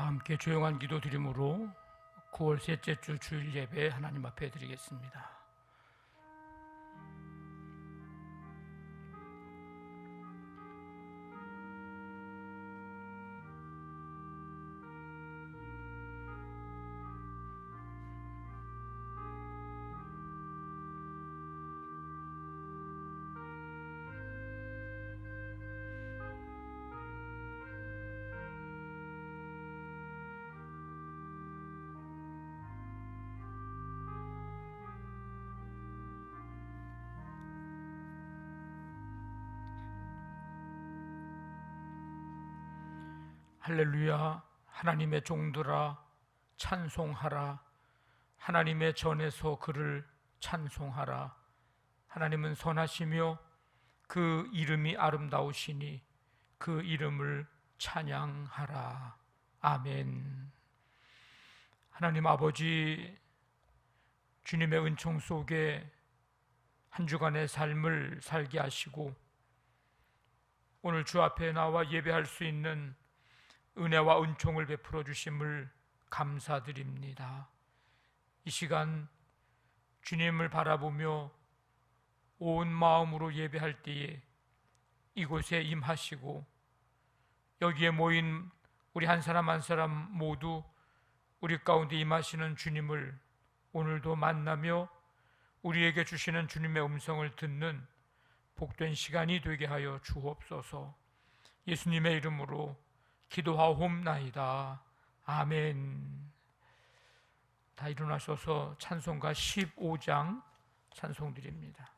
다 함께 조용한 기도 드림으로 9월 셋째 주 주일 예배 하나님 앞에 드리겠습니다. 할렐루야. 하나님의 종들아 찬송하라. 하나님의 전에서 그를 찬송하라. 하나님은 선하시며 그 이름이 아름다우시니 그 이름을 찬양하라. 아멘. 하나님 아버지, 주님의 은총 속에 한 주간의 삶을 살게 하시고 오늘 주 앞에 나와 예배할 수 있는 은혜와 은총을 베풀어 주심을 감사드립니다. 이 시간 주님을 바라보며 온 마음으로 예배할 때에 이곳에 임하시고 여기에 모인 우리 한 사람 한 사람 모두 우리 가운데 임하시는 주님을 오늘도 만나며 우리에게 주시는 주님의 음성을 듣는 복된 시간이 되게 하여 주옵소서. 예수님의 이름으로 기도하옵나이다. 아멘. 다 일어나셔서 찬송가 15장 찬송드립니다.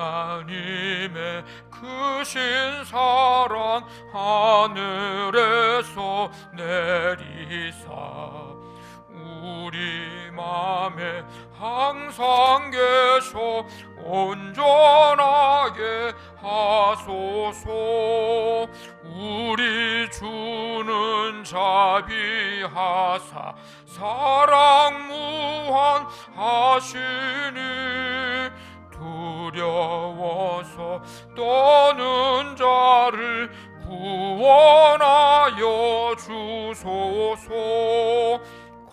하나님의 크신 사랑 하늘에서 내리사 우리 맘에 항상 계셔 온전하게 하소서. 우리 주는 자비하사 사랑 무한하시니 두려워서 떠는 자를 구원하여 주소서.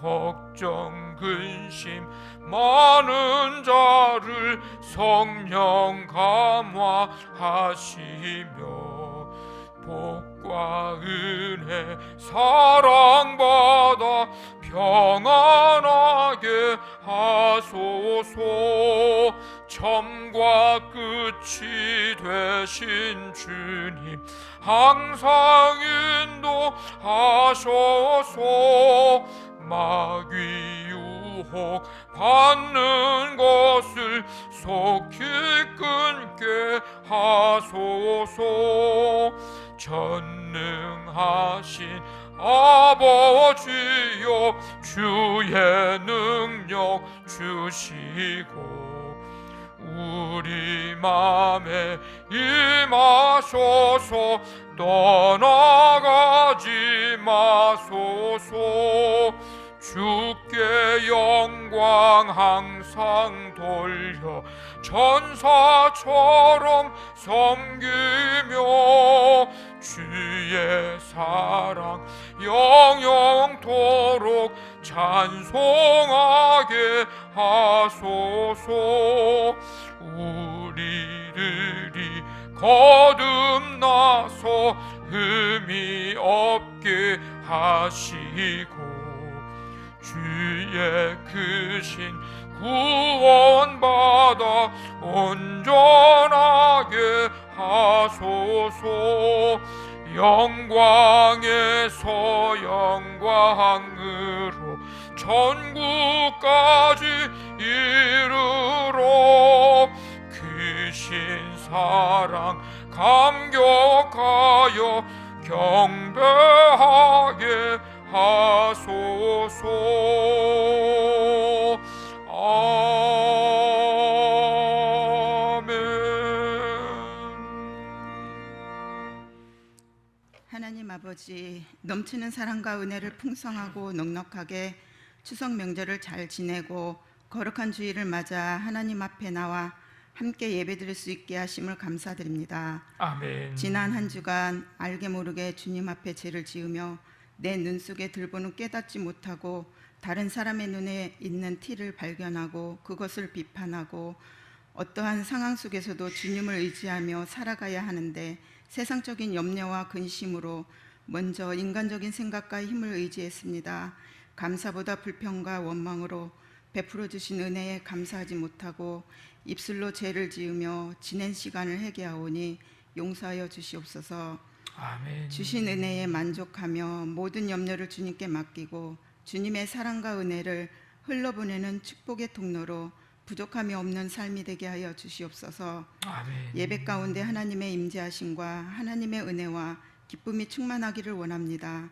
걱정 근심 많은 자를 성령 감화하시며 복과 은혜 사랑받아 평안하게 하소서. 처음과 끝이 되신 주님 항상 인도하셔서 마귀 유혹 받는 것을 속히 끊게 하소서. 전능하신 아버지여 주의 능력 주시고 우리 맘에 임하셔서 떠나가지 마소서. 주께 영광 항상 돌려 전사처럼 섬기며 주의 사랑 영영토록 찬송하게 하소서. 우리들이 거듭나서 흠이 없게 하시고 주의 크신 구원받아 온전하게 하소서. 영광에서 영광으로 천국까지 이르러 크신 사랑 감격하여 경배하게 하소서. 아멘. 하나님 아버지, 넘치는 사랑과 은혜를 풍성하고 넉넉하게 추석 명절을 잘 지내고 거룩한 주일을 맞아 하나님 앞에 나와 함께 예배드릴 수 있게 하심을 감사드립니다. 아멘. 지난 한 주간 알게 모르게 주님 앞에 죄를 지으며 내 눈 속에 들보는 깨닫지 못하고 다른 사람의 눈에 있는 티를 발견하고 그것을 비판하고 어떠한 상황 속에서도 주님을 의지하며 살아가야 하는데 세상적인 염려와 근심으로 먼저 인간적인 생각과 힘을 의지했습니다. 감사보다 불평과 원망으로 베풀어 주신 은혜에 감사하지 못하고 입술로 죄를 지으며 지낸 시간을 회개하오니 용서하여 주시옵소서. 아멘. 주신 은혜에 만족하며 모든 염려를 주님께 맡기고 주님의 사랑과 은혜를 흘러보내는 축복의 통로로 부족함이 없는 삶이 되게 하여 주시옵소서. 아멘. 예배 가운데 하나님의 임재하심과 하나님의 은혜와 기쁨이 충만하기를 원합니다.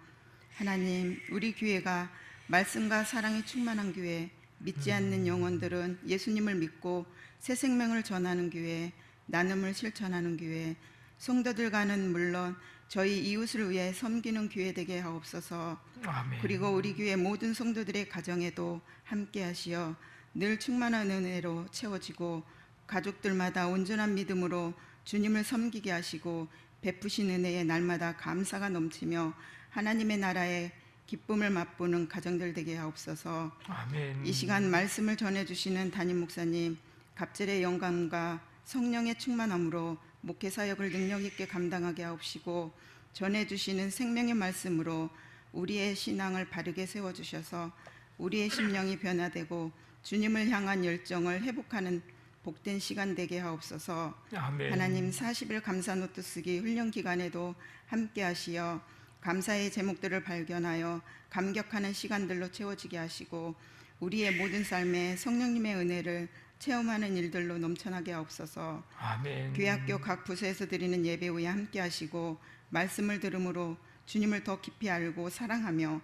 하나님, 우리 교회가 말씀과 사랑이 충만한 교회, 믿지 않는 영혼들은 예수님을 믿고 새 생명을 전하는 교회, 나눔을 실천하는 교회, 성도들과는 물론 저희 이웃을 위해 섬기는 교회 되게 하옵소서. 아멘. 그리고 우리 교회 모든 성도들의 가정에도 함께 하시어 늘 충만한 은혜로 채워지고 가족들마다 온전한 믿음으로 주님을 섬기게 하시고 베푸신 은혜에 날마다 감사가 넘치며 하나님의 나라의 기쁨을 맛보는 가정들 되게 하옵소서. 아멘. 이 시간 말씀을 전해주시는 담임 목사님, 갑절의 영광과 성령의 충만함으로 목회 사역을 능력 있게 감당하게 하옵시고 전해주시는 생명의 말씀으로 우리의 신앙을 바르게 세워주셔서 우리의 심령이 변화되고 주님을 향한 열정을 회복하는 복된 시간 되게 하옵소서. 아멘. 하나님 40일 감사 노트 쓰기 훈련 기간에도 함께 하시어 감사의 제목들을 발견하여 감격하는 시간들로 채워지게 하시고 우리의 모든 삶에 성령님의 은혜를 체험하는 일들로 넘쳐나게 하옵소서. 아멘. 교회학교 각 부서에서 드리는 예배 후에 함께 하시고 말씀을 들음으로 주님을 더 깊이 알고 사랑하며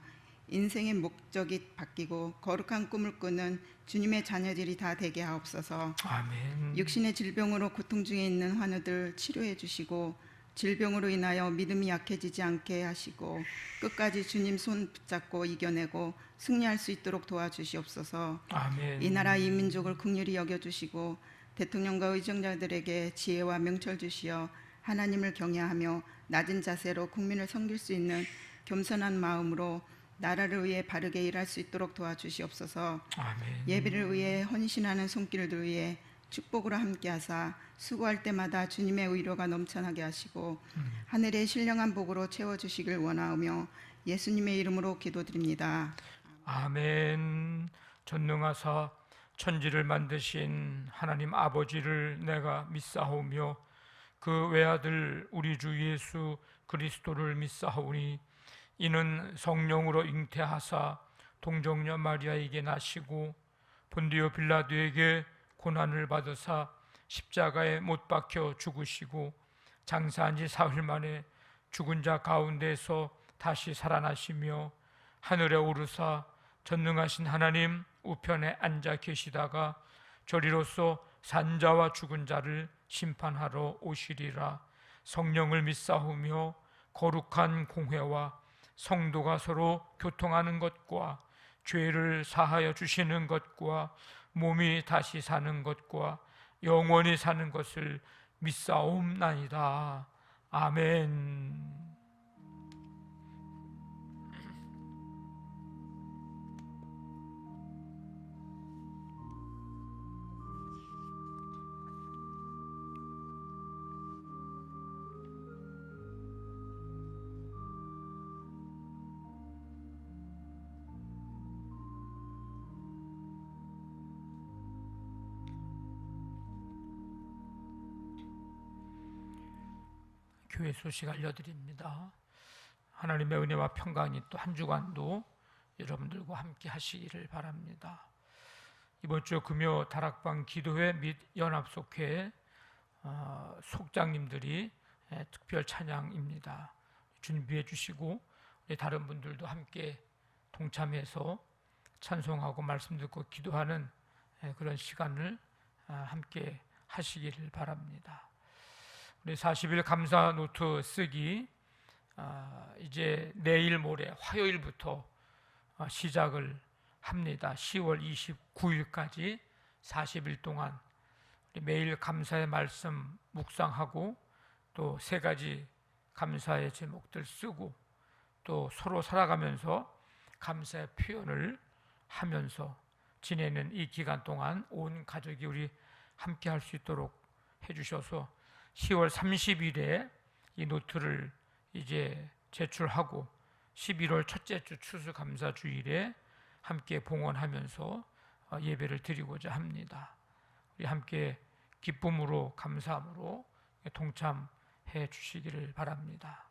인생의 목적이 바뀌고 거룩한 꿈을 꾸는 주님의 자녀들이 다 되게 하옵소서. 아멘. 육신의 질병으로 고통 중에 있는 환우들 치료해 주시고 질병으로 인하여 믿음이 약해지지 않게 하시고 끝까지 주님 손 붙잡고 이겨내고 승리할 수 있도록 도와주시옵소서. 아멘. 이 나라 이 민족을 긍휼히 여겨주시고 대통령과 의정자들에게 지혜와 명철 주시어 하나님을 경외하며 낮은 자세로 국민을 섬길 수 있는 겸손한 마음으로 나라를 위해 바르게 일할 수 있도록 도와주시옵소서. 아멘. 예배를 위해 헌신하는 손길들 위해 축복으로 함께하사 수고할 때마다 주님의 의로가 넘쳐나게 하시고 하늘의 신령한 복으로 채워주시길 원하오며 예수님의 이름으로 기도드립니다. 아멘. 전능하사 천지를 만드신 하나님 아버지를 내가 믿사오며 그 외아들 우리 주 예수 그리스도를 믿사오니 이는 성령으로 잉태하사 동정녀 마리아에게 나시고 본디오 빌라도에게 고난을 받으사 십자가에 못 박혀 죽으시고 장사한 지 사흘 만에 죽은 자 가운데서 다시 살아나시며 하늘에 오르사 전능하신 하나님 우편에 앉아 계시다가 저리로서 산자와 죽은 자를 심판하러 오시리라. 성령을 믿사오며 거룩한 공회와 성도가 서로 교통하는 것과 죄를 사하여 주시는 것과 몸이 다시 사는 것과 영원히 사는 것을 믿사옵나이다. 아멘. 교회 소식 알려드립니다. 하나님의 은혜와 평강이 또 한 주간도 여러분들과 함께 하시기를 바랍니다. 이번 주 금요 다락방 기도회 및 연합속회 속장님들이 특별 찬양입니다. 준비해 주시고 다른 분들도 함께 동참해서 찬송하고 말씀 듣고 기도하는 그런 시간을 함께 하시기를 바랍니다. 우리 40일 감사 노트 쓰기 이제 내일 모레 화요일부터 시작을 합니다. 10월 29일까지 40일 동안 매일 감사의 말씀 묵상하고 또 3가지 감사의 제목들 쓰고 또 서로 살아가면서 감사의 표현을 하면서 지내는 이 기간 동안 온 가족이 우리 함께 할 수 있도록 해주셔서 10월 30일에 이 노트를 이제 제출하고 11월 첫째 주 추수감사 주일에 함께 봉헌하면서 예배를 드리고자 합니다. 우리 함께 기쁨으로 감사함으로 동참해 주시기를 바랍니다.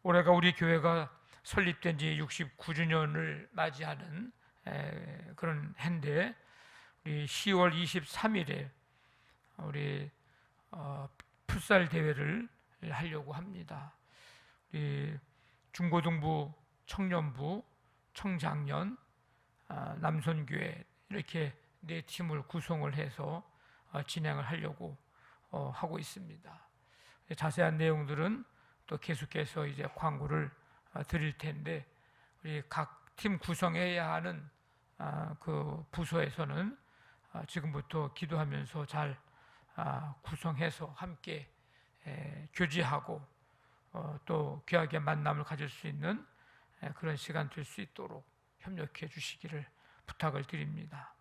올해가 우리 교회가 설립된 지 69주년을 맞이하는 그런 해인데 우리 10월 23일에 우리 풋살 대회를 하려고 합니다. 우리 중고등부, 청년부, 청장년, 남선교회 이렇게 4팀을 구성을 해서 진행을 하려고 하고 있습니다. 자세한 내용들은 또 계속해서 이제 광고를 드릴 텐데 우리 각 팀 구성해야 하는 그 부서에서는 지금부터 기도하면서 잘 구성해서 함께 교제하고 또 귀하게 만남을 가질 수 있는 그런 시간 될 수 있도록 협력해 주시기를 부탁을 드립니다.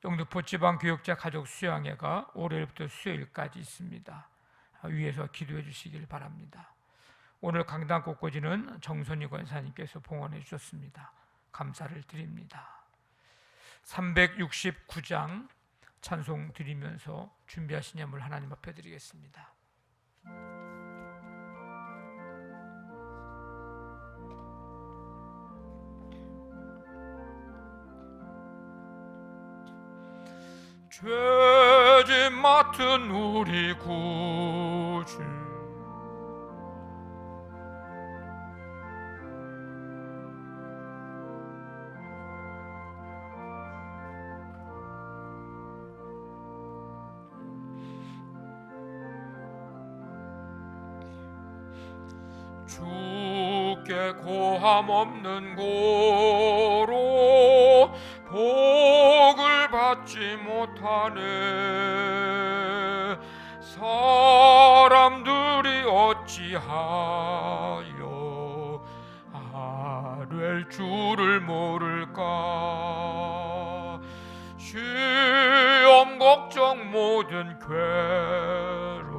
영등포 지방교육자 가족 수양회가 월요일부터 수요일까지 있습니다. 위에서 기도해 주시길 바랍니다. 오늘 강단 꽃꽂이는 정선희 권사님께서 봉헌해 주셨습니다. 감사를 드립니다. 369장 찬송 드리면서 준비하신 예물 하나님 앞에 드리겠습니다. 죄짐 맡은 우리 구주 주께 고함 없는 고로 복을 받지 못하네. 사람들이 어찌하여 아뢰 줄을 모를까. 시험 걱정 모든 괴로움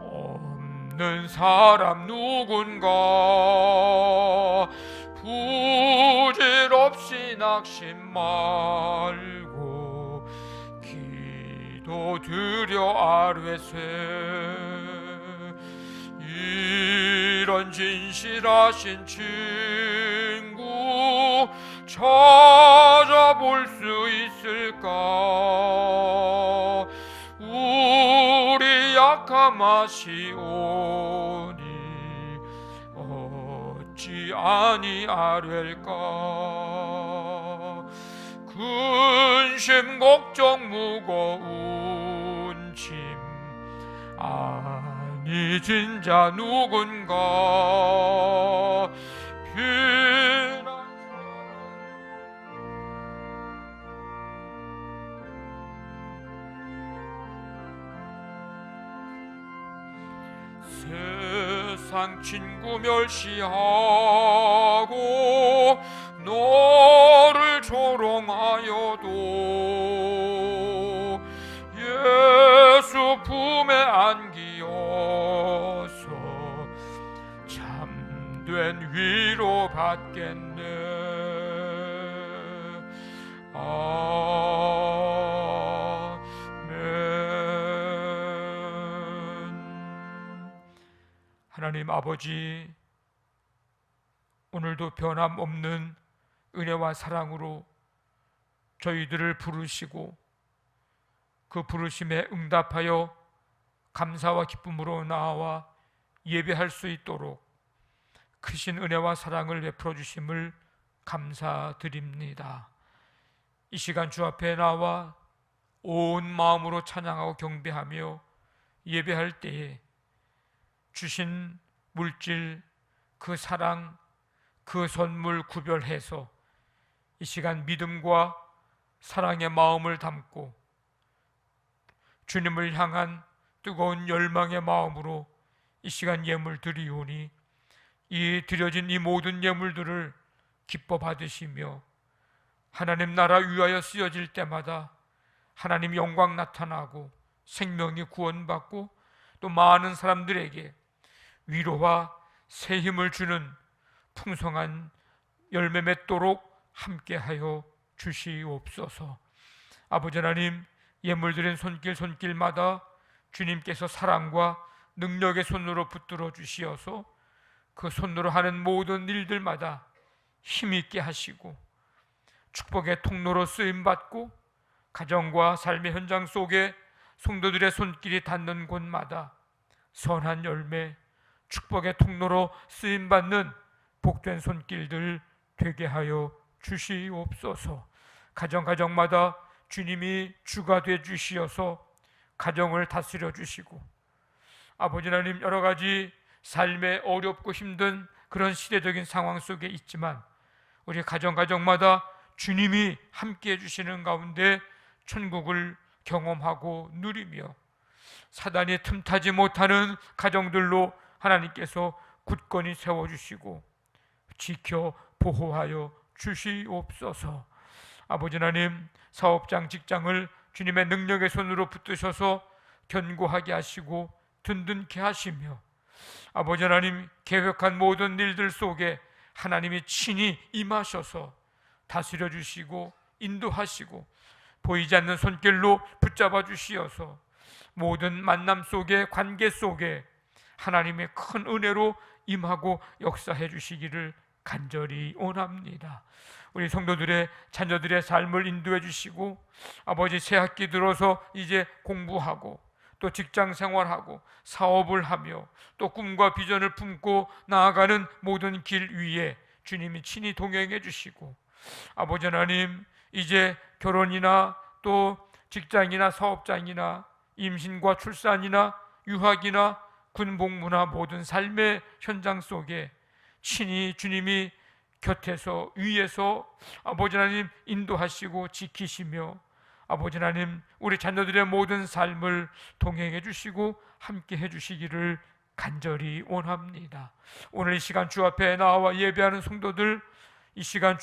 없는 사람 누군가. 부질없이 낙심 말고 기도 드려 아뢰세. 이런 진실하신 친구 찾아볼 수 있을까. 우리 약함 아시오니 어찌 아니 아뢰일까. 근심 걱정 무거운 짐 아니 진자 누군가. 세상 친구 멸시하고 너를 조롱하여도 예수 품에 안기어서 참된 위로 받겠네. 하나님 아버지, 오늘도 변함없는 은혜와 사랑으로 저희들을 부르시고 그 부르심에 응답하여 감사와 기쁨으로 나와 예배할 수 있도록 크신 은혜와 사랑을 베풀어 주심을 감사드립니다. 이 시간 주 앞에 나와 온 마음으로 찬양하고 경배하며 예배할 때에 주신 물질, 그 사랑, 그 선물 구별해서 이 시간 믿음과 사랑의 마음을 담고 주님을 향한 뜨거운 열망의 마음으로 이 시간 예물 드리오니 이 드려진 이 모든 예물들을 기뻐 받으시며 하나님 나라 위하여 쓰여질 때마다 하나님 영광 나타나고 생명이 구원받고 또 많은 사람들에게 위로와 새 힘을 주는 풍성한 열매 맺도록 함께하여 주시옵소서. 아버지 하나님, 예물드린 손길마다 주님께서 사랑과 능력의 손으로 붙들어 주시어서 그 손으로 하는 모든 일들마다 힘있게 하시고 축복의 통로로 쓰임받고 가정과 삶의 현장 속에 성도들의 손길이 닿는 곳마다 선한 열매, 축복의 통로로 쓰임받는 복된 손길들 되게 하여 주시옵소서. 가정마다 주님이 주가 되 주시어서 가정을 다스려 주시고 아버지 하나님, 여러 가지 삶에 어렵고 힘든 그런 시대적인 상황 속에 있지만 우리 가정마다 주님이 함께해 주시는 가운데 천국을 경험하고 누리며 사단이 틈타지 못하는 가정들로 하나님께서 굳건히 세워주시고 지켜 보호하여 주시옵소서. 아버지 하나님, 사업장 직장을 주님의 능력의 손으로 붙드셔서 견고하게 하시고 든든케 하시며 아버지 하나님, 계획한 모든 일들 속에 하나님이 친히 임하셔서 다스려 주시고 인도하시고 보이지 않는 손길로 붙잡아 주시어서 모든 만남 속에, 관계 속에 하나님의 큰 은혜로 임하고 역사해 주시기를 간절히 원합니다. 우리 성도들의 자녀들의 삶을 인도해 주시고, 아버지 새 학기 들어서 이제 공부하고 또 직장 생활하고 사업을 하며 또 꿈과 비전을 품고 나아가는 모든 길 위에 주님이 친히 동행해 주시고, 아버지 하나님, 이제 결혼이나 또 직장이나 사업장이나 임신과 출산이나 유학이나 군복무나 모든 삶의 현장 속에 친히 주님이 곁에서 위에서 아버지 하나님 인도하시고 지키시며, 아버지 하나님 우리 자녀들의 모든 삶을 동행해 주시고 함께 해 주시기를 간절히 원합니다. 오늘 이 시간 주 앞에 나와 예배하는 성도들, 이 시간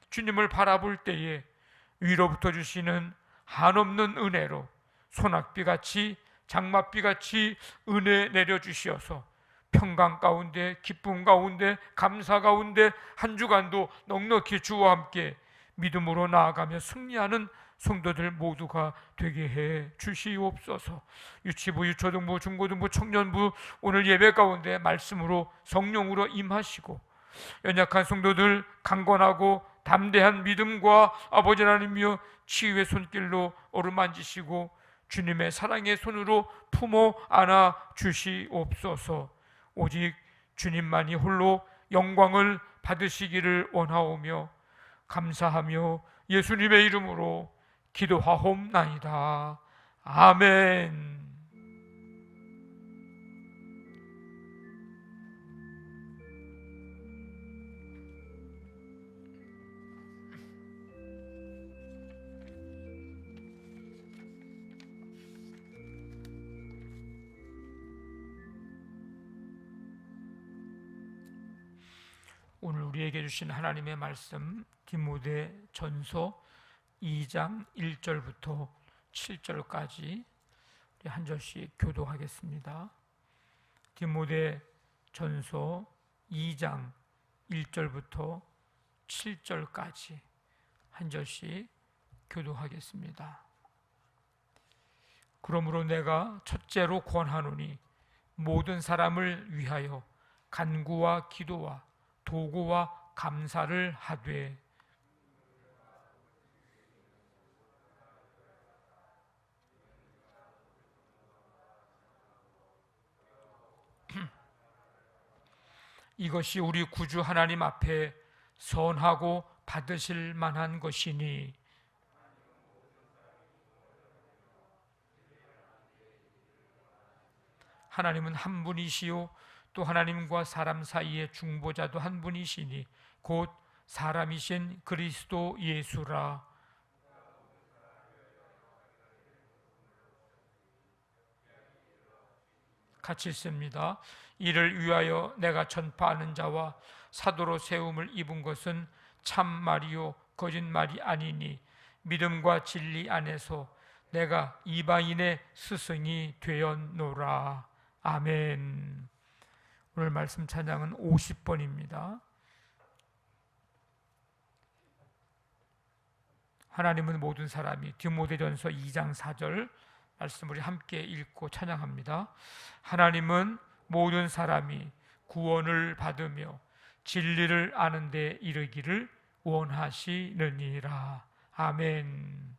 주님을 바라볼 때에 위로부터 주시는 한없는 은혜로 소낙비같이 장맛비같이 은혜 내려주시어서 평강 가운데, 기쁨 가운데, 감사 가운데 한 주간도 넉넉히 주와 함께 믿음으로 나아가며 승리하는 성도들 모두가 되게 해 주시옵소서. 유치부, 유초등부, 중고등부, 청년부 오늘 예배 가운데 말씀으로 성령으로 임하시고, 연약한 성도들 강건하고 담대한 믿음과 아버지 하나님이여 치유의 손길로 어루만지시고 주님의 사랑의 손으로 품어 안아 주시옵소서. 오직 주님만이 홀로 영광을 받으시기를 원하오며 감사하며 예수님의 이름으로 기도하옵나이다. 아멘. 오늘 우리에게 주신 하나님의 말씀 디모데전서 2장 1절부터 7절까지 우리 한 절씩 교독하겠습니다. 디모데전서 2장 1절부터 7절까지 한 절씩 교독하겠습니다. 그러므로 내가 첫째로 권하노니 모든 사람을 위하여 간구와 기도와 도구와 감사를 하되 이것이 우리 구주 하나님 앞에 선하고 받으실 만한 것이니 하나님은 한 분이시요 또 하나님과 사람 사이의 중보자도 한 분이시니 곧 사람이신 그리스도 예수라. 같이 읽습니다. 이를 위하여 내가 전파하는 자와 사도로 세움을 입은 것은 참말이요 거짓말이 아니니 믿음과 진리 안에서 내가 이방인의 스승이 되었노라. 아멘. 오늘 말씀 찬양은 50번입니다. 하나님은 모든 사람이, 디모데전서 2장 4절 말씀 우리 함께 읽고 찬양합니다. 하나님은 모든 사람이 구원을 받으며 진리를 아는 데 이르기를 원하시느니라. 아멘.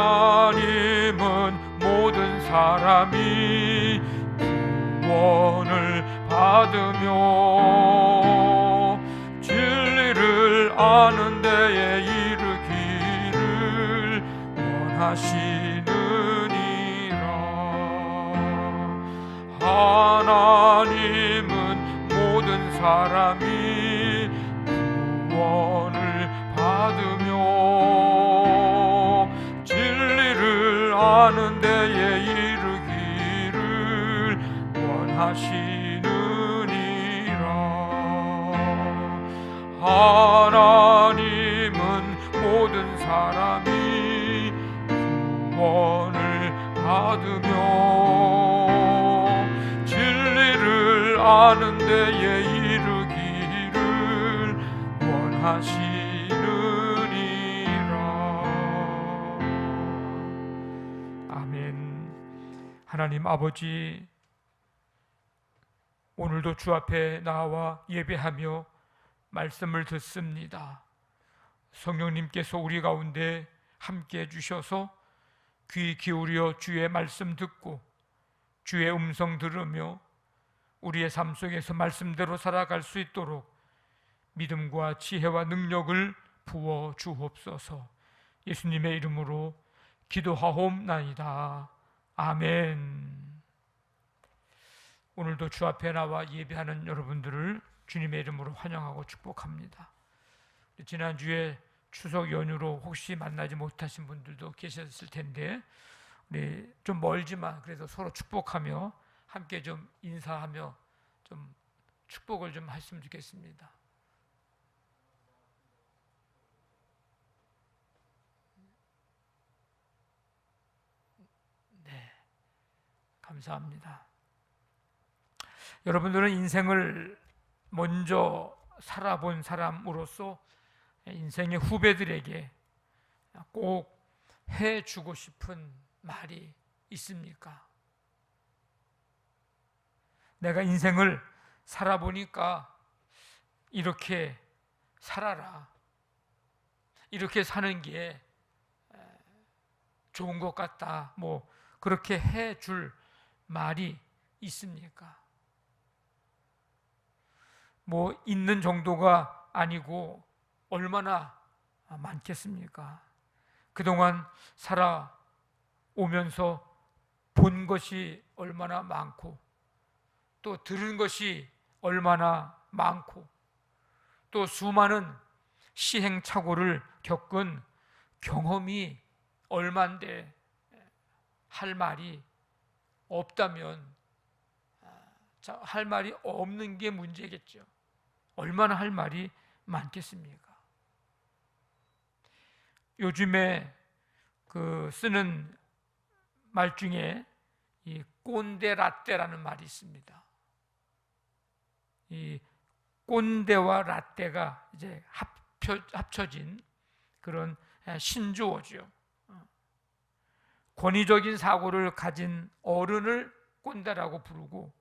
하나님은 모든 사람이 구원을 받으며 진리를 아는 데에 이르기를 원하시느니라. 하나님은 모든 사람이 구원을 받으며 진리를 아는 데에 이르기를 원하시느니라. 하나님은 모든 사람이 구원을 받으며 때에 이르기를 원하시느니라. 아멘. 하나님 아버지, 오늘도 주 앞에 나와 예배하며 말씀을 듣습니다. 성령님께서 우리 가운데 함께 해주셔서 귀 기울여 주의 말씀 듣고 주의 음성 들으며 우리의 삶 속에서 말씀대로 살아갈 수 있도록 믿음과 지혜와 능력을 부어 주옵소서. 예수님의 이름으로 기도하옵나이다. 아멘. 오늘도 주 앞에 나와 예배하는 여러분들을 주님의 이름으로 환영하고 축복합니다. 지난주에 추석 연휴로 혹시 만나지 못하신 분들도 계셨을 텐데, 우리 좀 멀지만 그래도 서로 축복하며 함께 좀 인사하며 좀 축복을 좀 했으면 좋겠습니다. 네, 감사합니다. 여러분들은 인생을 먼저 살아본 사람으로서 인생의 후배들에게 꼭 해주고 싶은 말이 있습니까? 내가 인생을 살아보니까 이렇게 살아라, 이렇게 사는 게 좋은 것 같다, 뭐 그렇게 해줄 말이 있습니까? 뭐 있는 정도가 아니고 얼마나 많겠습니까? 그동안 살아오면서 본 것이 얼마나 많고 또 들은 것이 얼마나 많고 또 수많은 시행착오를 겪은 경험이 얼만데 할 말이 없다면 할 말이 없는 게 문제겠죠. 얼마나 할 말이 많겠습니까? 요즘에 쓰는 말 중에 이 꼰대 라떼라는 말이 있습니다. 이 꼰대와 라떼가 이제 합쳐진 그런 신조어죠. 권위적인 사고를 가진 어른을 꼰대라고 부르고,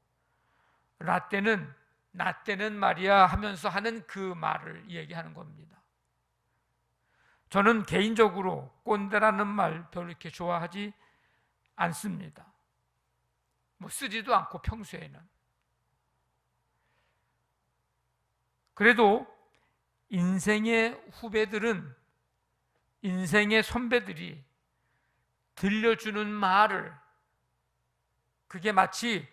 라떼는 나 때는 말이야 하면서 하는 그 말을 얘기하는 겁니다. 저는 개인적으로 꼰대라는 말 별로 이렇게 좋아하지 않습니다. 뭐 쓰지도 않고 평소에는. 그래도 인생의 후배들은, 인생의 선배들이 들려주는 말을, 그게 마치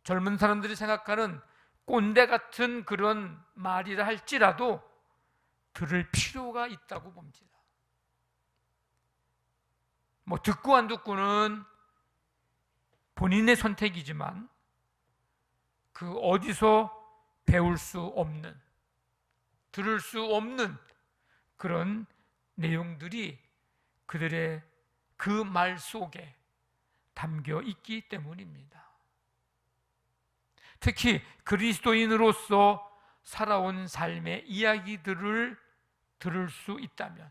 젊은 사람들이 생각하는 꼰대 같은 그런 말이라 할지라도 들을 필요가 있다고 봅니다. 뭐 듣고 안 듣고는 본인의 선택이지만 그 어디서 배울 수 없는, 들을 수 없는 그런 내용들이 그들의 그 말 속에 담겨 있기 때문입니다. 특히 그리스도인으로서 살아온 삶의 이야기들을 들을 수 있다면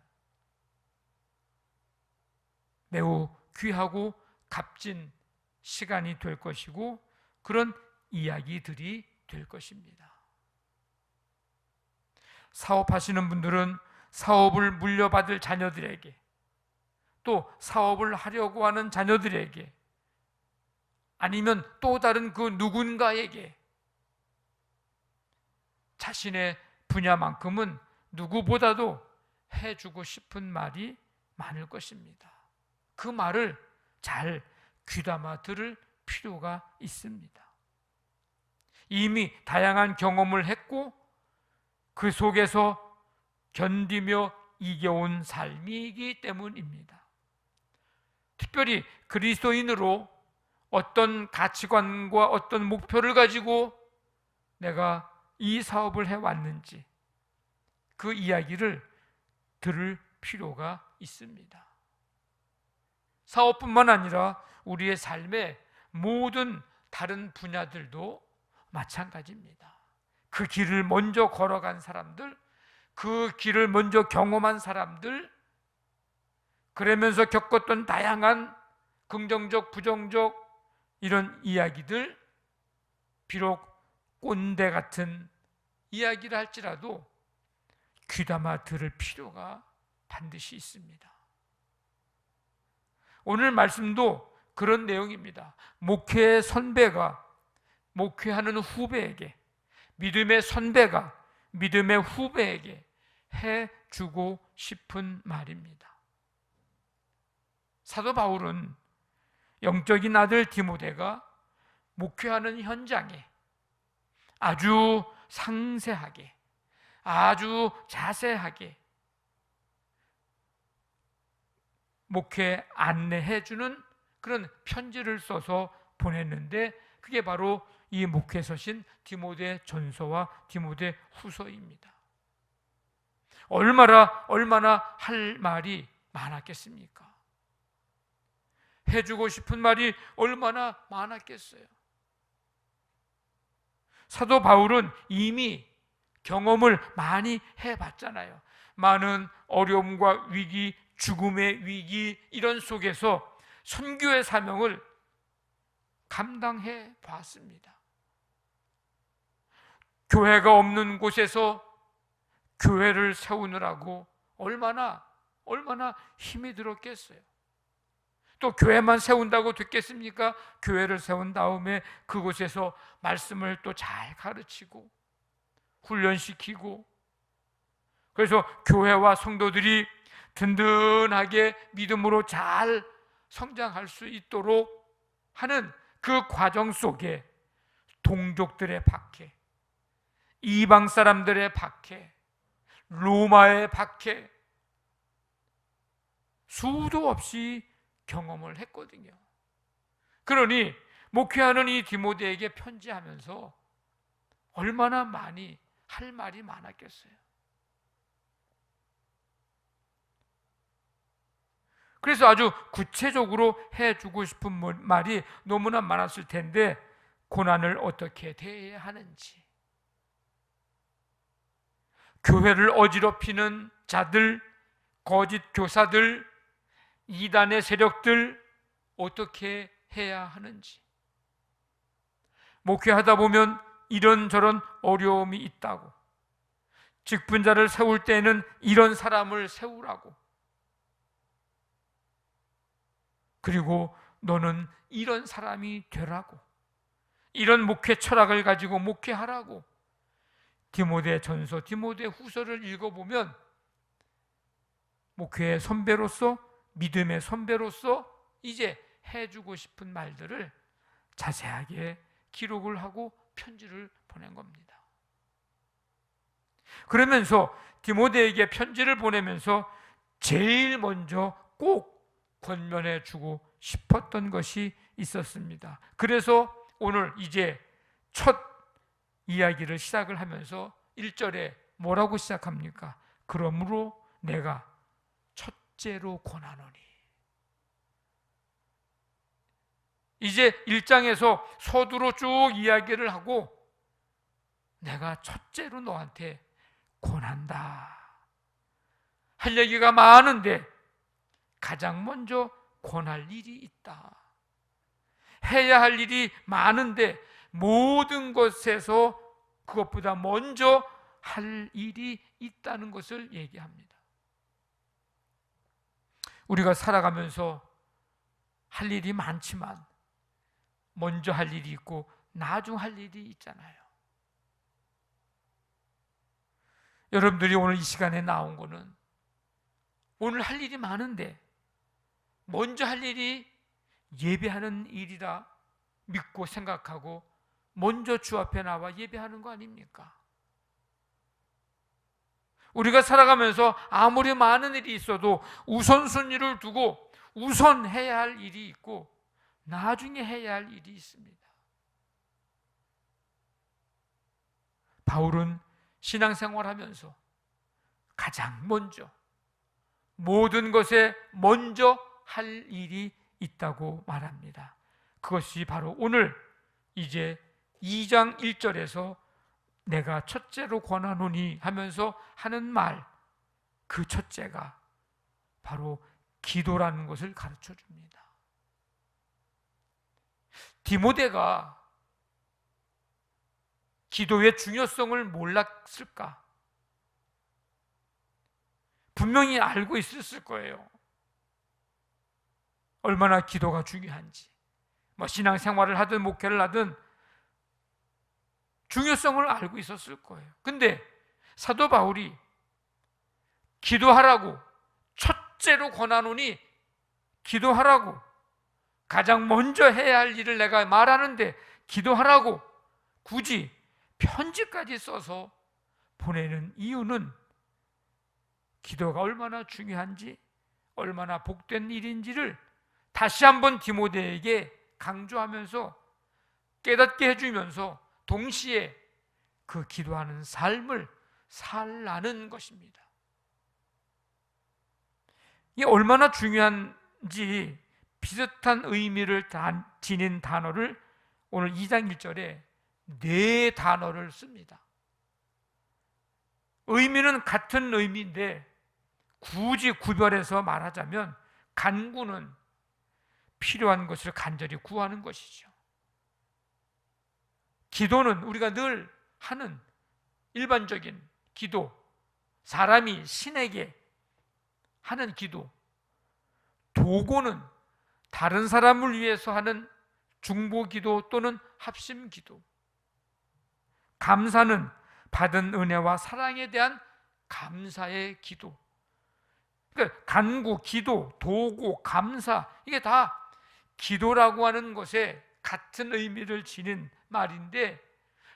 매우 귀하고 값진 시간이 될 것이고 그런 이야기들이 될 것입니다. 사업하시는 분들은 사업을 물려받을 자녀들에게, 또 사업을 하려고 하는 자녀들에게, 아니면 또 다른 그 누군가에게 자신의 분야만큼은 누구보다도 해주고 싶은 말이 많을 것입니다. 그 말을 잘 귀담아 들을 필요가 있습니다. 이미 다양한 경험을 했고 그 속에서 견디며 이겨온 삶이기 때문입니다. 특별히 그리스도인으로 어떤 가치관과 어떤 목표를 가지고 내가 이 사업을 해왔는지 그 이야기를 들을 필요가 있습니다. 사업뿐만 아니라 우리의 삶의 모든 다른 분야들도 마찬가지입니다. 그 길을 먼저 걸어간 사람들, 그 길을 먼저 경험한 사람들, 그러면서 겪었던 다양한 긍정적, 부정적 이런 이야기들, 비록 꼰대 같은 이야기를 할지라도 귀담아 들을 필요가 반드시 있습니다. 오늘 말씀도 그런 내용입니다. 목회의 선배가 목회하는 후배에게, 믿음의 선배가 믿음의 후배에게 해주고 싶은 말입니다. 사도 바울은 영적인 아들 디모데가 목회하는 현장에 아주 상세하게, 아주 자세하게 목회 안내해주는 그런 편지를 써서 보냈는데, 그게 바로 이 목회서신 디모데 전서와 디모데 후서입니다. 얼마나 할 말이 많았겠습니까? 해주고 싶은 말이 얼마나 많았겠어요. 사도 바울은 이미 경험을 많이 해봤잖아요. 많은 어려움과 위기, 죽음의 위기 이런 속에서 선교의 사명을 감당해 봤습니다. 교회가 없는 곳에서 교회를 세우느라고 얼마나 힘이 들었겠어요. 또 교회만 세운다고 됐겠습니까? 교회를 세운 다음에 그곳에서 말씀을 또 잘 가르치고 훈련시키고, 그래서 교회와 성도들이 든든하게 믿음으로 잘 성장할 수 있도록 하는 그 과정 속에 동족들의 박해, 이방 사람들의 박해, 로마의 박해, 수도 없이 경험을 했거든요. 그러니 목회하는 이 디모데에게 편지하면서 얼마나 많이 할 말이 많았겠어요. 그래서 아주 구체적으로 해주고 싶은 말이 너무나 많았을 텐데, 고난을 어떻게 대해야 하는지, 교회를 어지럽히는 자들, 거짓 교사들, 이단의 세력들 어떻게 해야 하는지, 목회하다 보면 이런저런 어려움이 있다고, 직분자를 세울 때는 이런 사람을 세우라고, 그리고 너는 이런 사람이 되라고, 이런 목회 철학을 가지고 목회하라고. 디모데 전서, 디모데 후서를 읽어보면 목회의 선배로서, 믿음의 선배로서 이제 해주고 싶은 말들을 자세하게 기록을 하고 편지를 보낸 겁니다. 그러면서 디모데에게 편지를 보내면서 제일 먼저 꼭 권면해 주고 싶었던 것이 있었습니다. 그래서 오늘 이제 첫 이야기를 시작을 하면서 1절에 뭐라고 시작합니까? 그러므로 내가 첫째로 권하노니. 이제 1장에서 서두로 쭉 이야기를 하고 내가 첫째로 너한테 권한다. 할 얘기가 많은데 가장 먼저 권할 일이 있다. 해야 할 일이 많은데 모든 것에서 그것보다 먼저 할 일이 있다는 것을 얘기합니다. 우리가 살아가면서 할 일이 많지만 먼저 할 일이 있고 나중 할 일이 있잖아요. 여러분들이 오늘 이 시간에 나온 거는 오늘 할 일이 많은데 먼저 할 일이 예배하는 일이라 믿고 생각하고 먼저 주 앞에 나와 예배하는 거 아닙니까? 우리가 살아가면서 아무리 많은 일이 있어도 우선순위를 두고 우선 해야 할 일이 있고 나중에 해야 할 일이 있습니다. 바울은 신앙생활하면서 가장 먼저 모든 것에 먼저 할 일이 있다고 말합니다. 그것이 바로 오늘 이제 2장 1절에서 내가 첫째로 권하노니 하면서 하는 말, 그 첫째가 바로 기도라는 것을 가르쳐 줍니다. 디모데가 기도의 중요성을 몰랐을까? 분명히 알고 있었을 거예요. 얼마나 기도가 중요한지. 신앙생활을 하든 목회를 하든 중요성을 알고 있었을 거예요. 근데 사도 바울이 기도하라고 첫째로 권하노니 기도하라고, 가장 먼저 해야 할 일을 내가 말하는데 기도하라고 굳이 편지까지 써서 보내는 이유는 기도가 얼마나 중요한지, 얼마나 복된 일인지를 다시 한번 디모데에게 강조하면서 깨닫게 해주면서 동시에 그 기도하는 삶을 살라는 것입니다. 이게 얼마나 중요한지 비슷한 의미를 지닌 단어를 오늘 2장 1절에 네 단어를 씁니다. 의미는 같은 의미인데 굳이 구별해서 말하자면 간구는 필요한 것을 간절히 구하는 것이죠. 기도는 우리가 늘 하는 일반적인 기도, 사람이 신에게 하는 기도. 도고는 다른 사람을 위해서 하는 중보기도 또는 합심기도. 감사는 받은 은혜와 사랑에 대한 감사의 기도. 그러니까 간구, 기도, 도고, 감사, 이게 다 기도라고 하는 것에 같은 의미를 지닌 말인데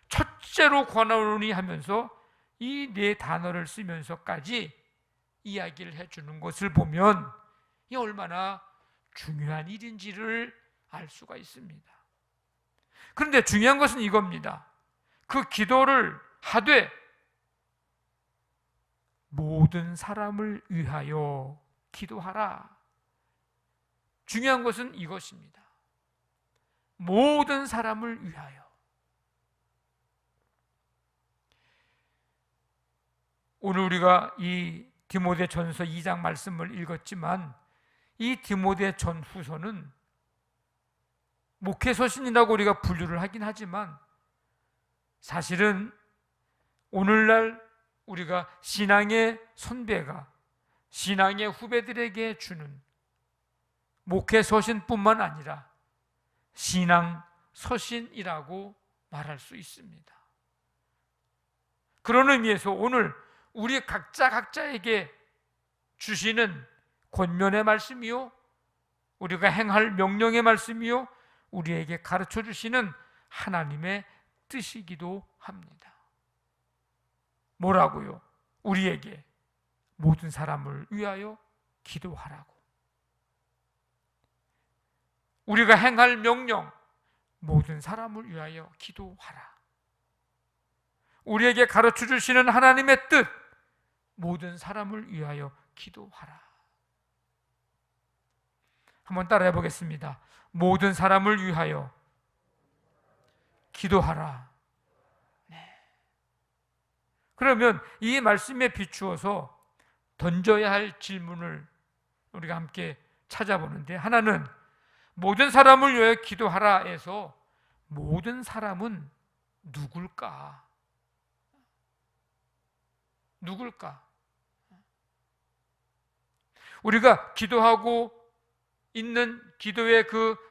첫째로 권하노니 하면서 이 네 단어를 쓰면서까지 이야기를 해주는 것을 보면 이 얼마나 중요한 일인지를 알 수가 있습니다. 그런데 중요한 것은 이겁니다. 그 기도를 하되 모든 사람을 위하여 기도하라. 중요한 것은 이것입니다. 모든 사람을 위하여. 오늘 우리가 이 디모데 전서 2장 말씀을 읽었지만 이 디모데 전후서는 목회서신이라고 우리가 분류를 하긴 하지만 사실은 오늘날 우리가 신앙의 선배가 신앙의 후배들에게 주는 목회서신뿐만 아니라 신앙서신이라고 말할 수 있습니다. 그런 의미에서 오늘 우리 각자에게 주시는 권면의 말씀이요, 우리가 행할 명령의 말씀이요, 우리에게 가르쳐 주시는 하나님의 뜻이기도 합니다. 뭐라고요? 우리에게 모든 사람을 위하여 기도하라고. 우리가 행할 명령, 모든 사람을 위하여 기도하라. 우리에게 가르쳐 주시는 하나님의 뜻, 모든 사람을 위하여 기도하라. 한번 따라해 보겠습니다. 모든 사람을 위하여 기도하라. 네. 그러면 이 말씀에 비추어서 던져야 할 질문을 우리가 함께 찾아보는데, 하나는 모든 사람을 위하여 기도하라에서 모든 사람은 누굴까? 누굴까? 우리가 기도하고 있는 기도의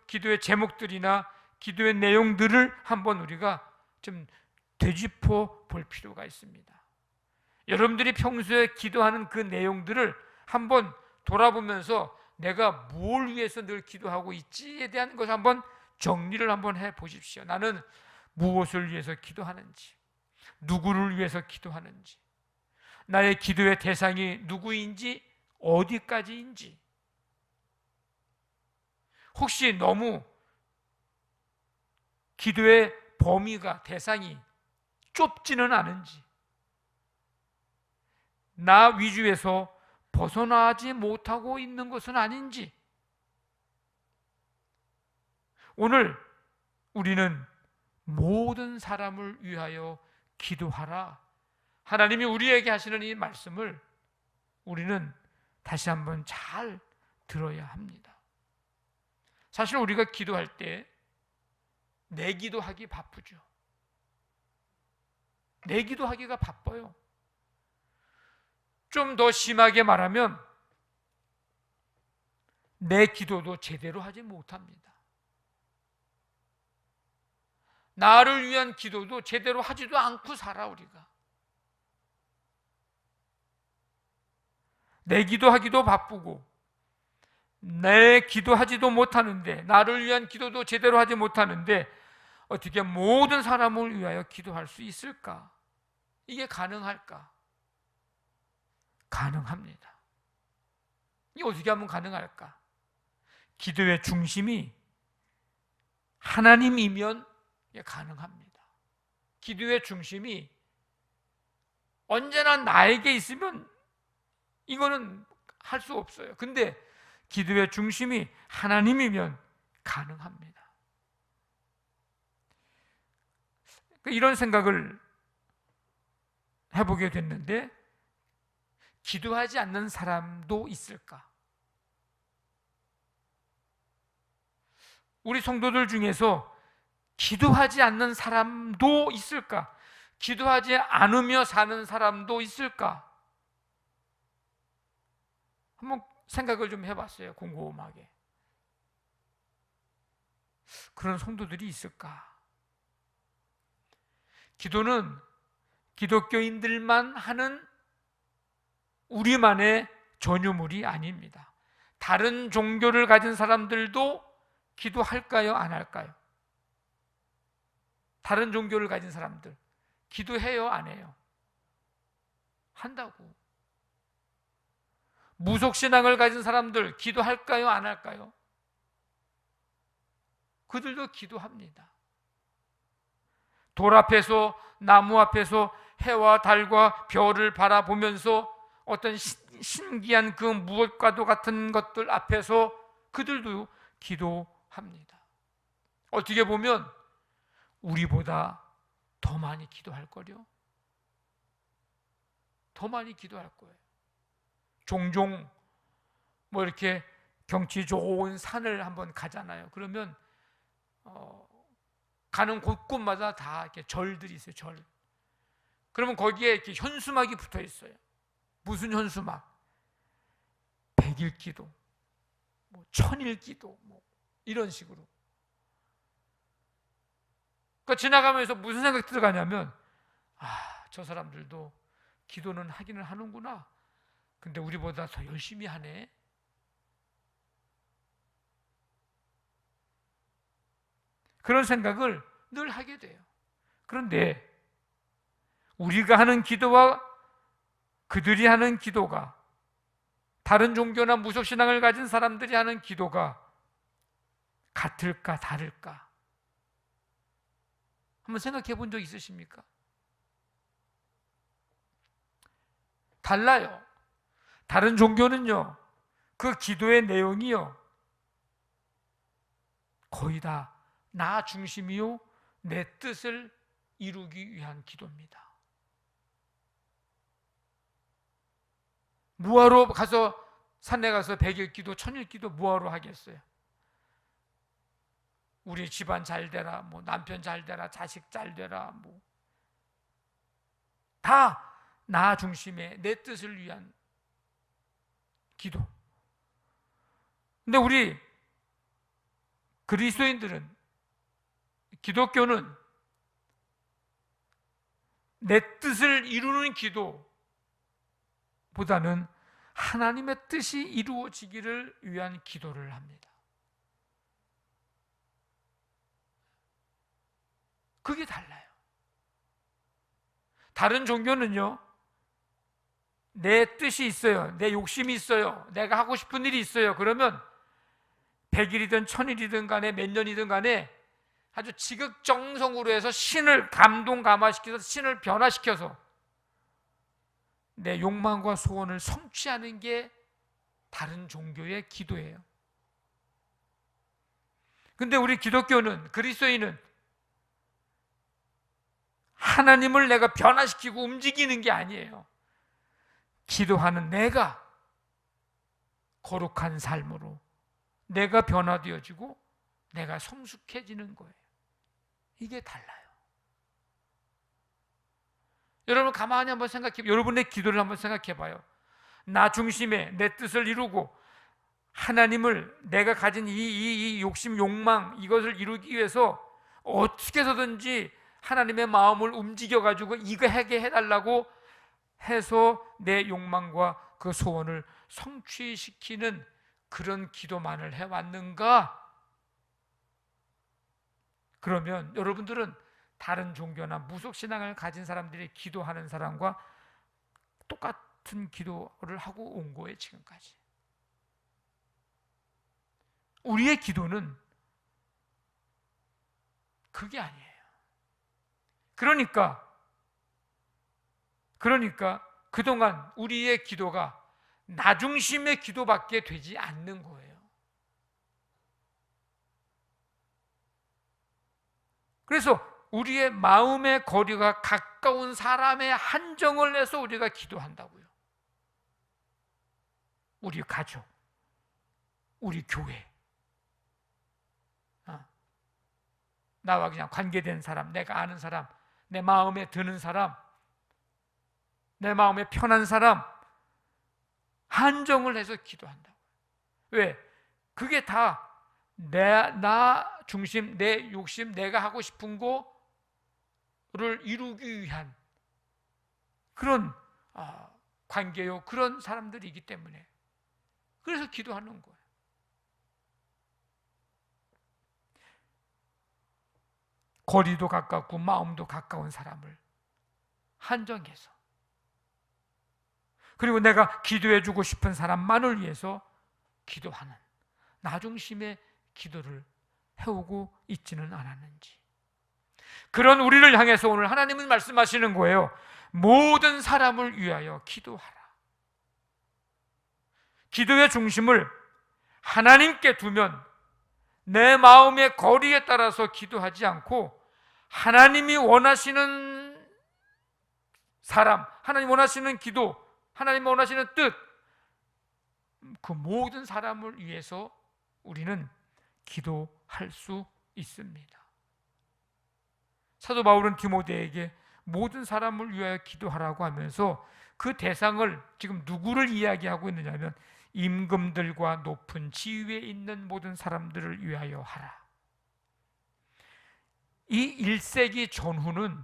기도의 제목들이나 기도의 내용들을 한번 우리가 좀 되짚어 볼 필요가 있습니다. 여러분들이 평소에 기도하는 그 내용들을 한번 돌아보면서 내가 뭘 위해서 늘 기도하고 있지에 대한 것을 한번 정리를 한번 해 보십시오. 나는 무엇을 위해서 기도하는지, 누구를 위해서 기도하는지, 나의 기도의 대상이 누구인지, 어디까지인지, 혹시 너무 기도의 범위가, 대상이 좁지는 않은지, 나 위주에서 벗어나지 못하고 있는 것은 아닌지. 오늘 우리는 모든 사람을 위하여 기도하라. 하나님이 우리에게 하시는 이 말씀을 우리는 다시 한번 잘 들어야 합니다. 사실 우리가 기도할 때 내 기도하기 바쁘죠. 내 기도하기가 바빠요. 좀 더 심하게 말하면 내 기도도 제대로 하지 못합니다. 나를 위한 기도도 제대로 하지도 않고 살아 우리가. 내 기도하기도 바쁘고 내 기도하지도 못하는데, 나를 위한 기도도 제대로 하지 못하는데 어떻게 모든 사람을 위하여 기도할 수 있을까? 이게 가능할까? 가능합니다. 이게 어떻게 하면 가능할까? 기도의 중심이 하나님이면 이게 가능합니다. 기도의 중심이 언제나 나에게 있으면 이거는 할 수 없어요. 근데 기도의 중심이 하나님이면 가능합니다. 이런 생각을 해보게 됐는데, 기도하지 않는 사람도 있을까? 우리 성도들 중에서 기도하지 않는 사람도 있을까? 기도하지 않으며 사는 사람도 있을까? 한번 생각을 좀 해봤어요. 곰곰하게. 그런 성도들이 있을까? 기도는 기독교인들만 하는 우리만의 전유물이 아닙니다. 다른 종교를 가진 사람들도 기도할까요? 안 할까요? 다른 종교를 가진 사람들 기도해요? 안 해요? 한다고. 무속신앙을 가진 사람들 기도할까요? 안 할까요? 그들도 기도합니다. 돌 앞에서, 나무 앞에서 해와 달과 별을 바라보면서 어떤 신기한 그 무엇과도 같은 것들 앞에서 그들도 기도합니다. 어떻게 보면 우리보다 더 많이 기도할 거요. 더 많이 기도할 거예요. 종종 뭐 이렇게 경치 좋은 산을 한번 가잖아요. 그러면 가는 곳곳마다 다 이렇게 절들이 있어요. 절. 그러면 거기에 이렇게 현수막이 붙어 있어요. 무슨 현수막? 100일 기도, 뭐 1000일 기도, 뭐 이런 식으로. 그러니까 지나가면서 무슨 생각이 들어가냐면, 저 사람들도 기도는 하기는 하는구나. 근데 우리보다 더 열심히 하네. 그런 생각을 늘 하게 돼요. 그런데 우리가 하는 기도와 그들이 하는 기도가, 다른 종교나 무속신앙을 가진 사람들이 하는 기도가 같을까 다를까? 한번 생각해 본 적 있으십니까? 달라요. 다른 종교는요, 그 기도의 내용이요, 거의 다 나 중심이요, 내 뜻을 이루기 위한 기도입니다. 뭐하러 가서, 산에 가서 100일 기도, 1000일 기도 뭐하러 하겠어요? 우리 집안 잘 되라, 뭐 남편 잘 되라, 자식 잘 되라, 뭐 다 나 중심의 내 뜻을 위한 기도. 근데 우리 그리스도인들은, 기독교는 내 뜻을 이루는 기도보다는 하나님의 뜻이 이루어지기를 위한 기도를 합니다. 그게 달라요. 다른 종교는요, 내 뜻이 있어요. 내 욕심이 있어요. 내가 하고 싶은 일이 있어요. 그러면 100일이든 1000일이든 간에 몇 년이든 간에 아주 지극정성으로 해서 신을 감동감화시켜서, 신을 변화시켜서 내 욕망과 소원을 성취하는 게 다른 종교의 기도예요. 근데 우리 기독교는, 그리스도인은 하나님을 내가 변화시키고 움직이는 게 아니에요. 기도하는 내가 거룩한 삶으로 내가 변화되어지고 내가 성숙해지는 거예요. 이게 달라요. 여러분 가만히 한번 생각해, 여러분의 기도를 한번 생각해 봐요. 나 중심에 내 뜻을 이루고 하나님을, 내가 가진 이 욕심, 욕망, 이것을 이루기 위해서 어떻게 해서든지 하나님의 마음을 움직여가지고 이거 하게 해달라고 해서 내 욕망과 그 소원을 성취시키는 그런 기도만을 해왔는가? 그러면 여러분들은 다른 종교나 무속신앙을 가진 사람들이 기도하는 사람과 똑같은 기도를 하고 온 거예요, 지금까지. 우리의 기도는 그게 아니에요. 그러니까 그동안 우리의 기도가 나 중심의 기도밖에 되지 않는 거예요. 그래서 우리의 마음의 거리가 가까운 사람의 한정을 내서 우리가 기도한다고요. 우리 가족, 우리 교회, 나와 그냥 관계된 사람, 내가 아는 사람, 내 마음에 드는 사람, 내 마음에 편한 사람, 한정을 해서 기도한다고요. 왜? 그게 다 나 중심, 내 욕심, 내가 하고 싶은 거를 이루기 위한 그런 관계요, 그런 사람들이기 때문에 그래서 기도하는 거예요. 거리도 가깝고 마음도 가까운 사람을 한정해서, 그리고 내가 기도해주고 싶은 사람만을 위해서 기도하는 나 중심의 기도를 해오고 있지는 않았는지, 그런 우리를 향해서 오늘 하나님은 말씀하시는 거예요. 모든 사람을 위하여 기도하라. 기도의 중심을 하나님께 두면 내 마음의 거리에 따라서 기도하지 않고 하나님이 원하시는 사람, 하나님 원하시는 기도, 하나님 원하시는 뜻, 그 모든 사람을 위해서 우리는 기도할 수 있습니다. 사도 바울은 디모데에게 모든 사람을 위하여 기도하라고 하면서 그 대상을 지금 누구를 이야기하고 있느냐면 임금들과 높은 지위에 있는 모든 사람들을 위하여 하라. 이 1세기 전후는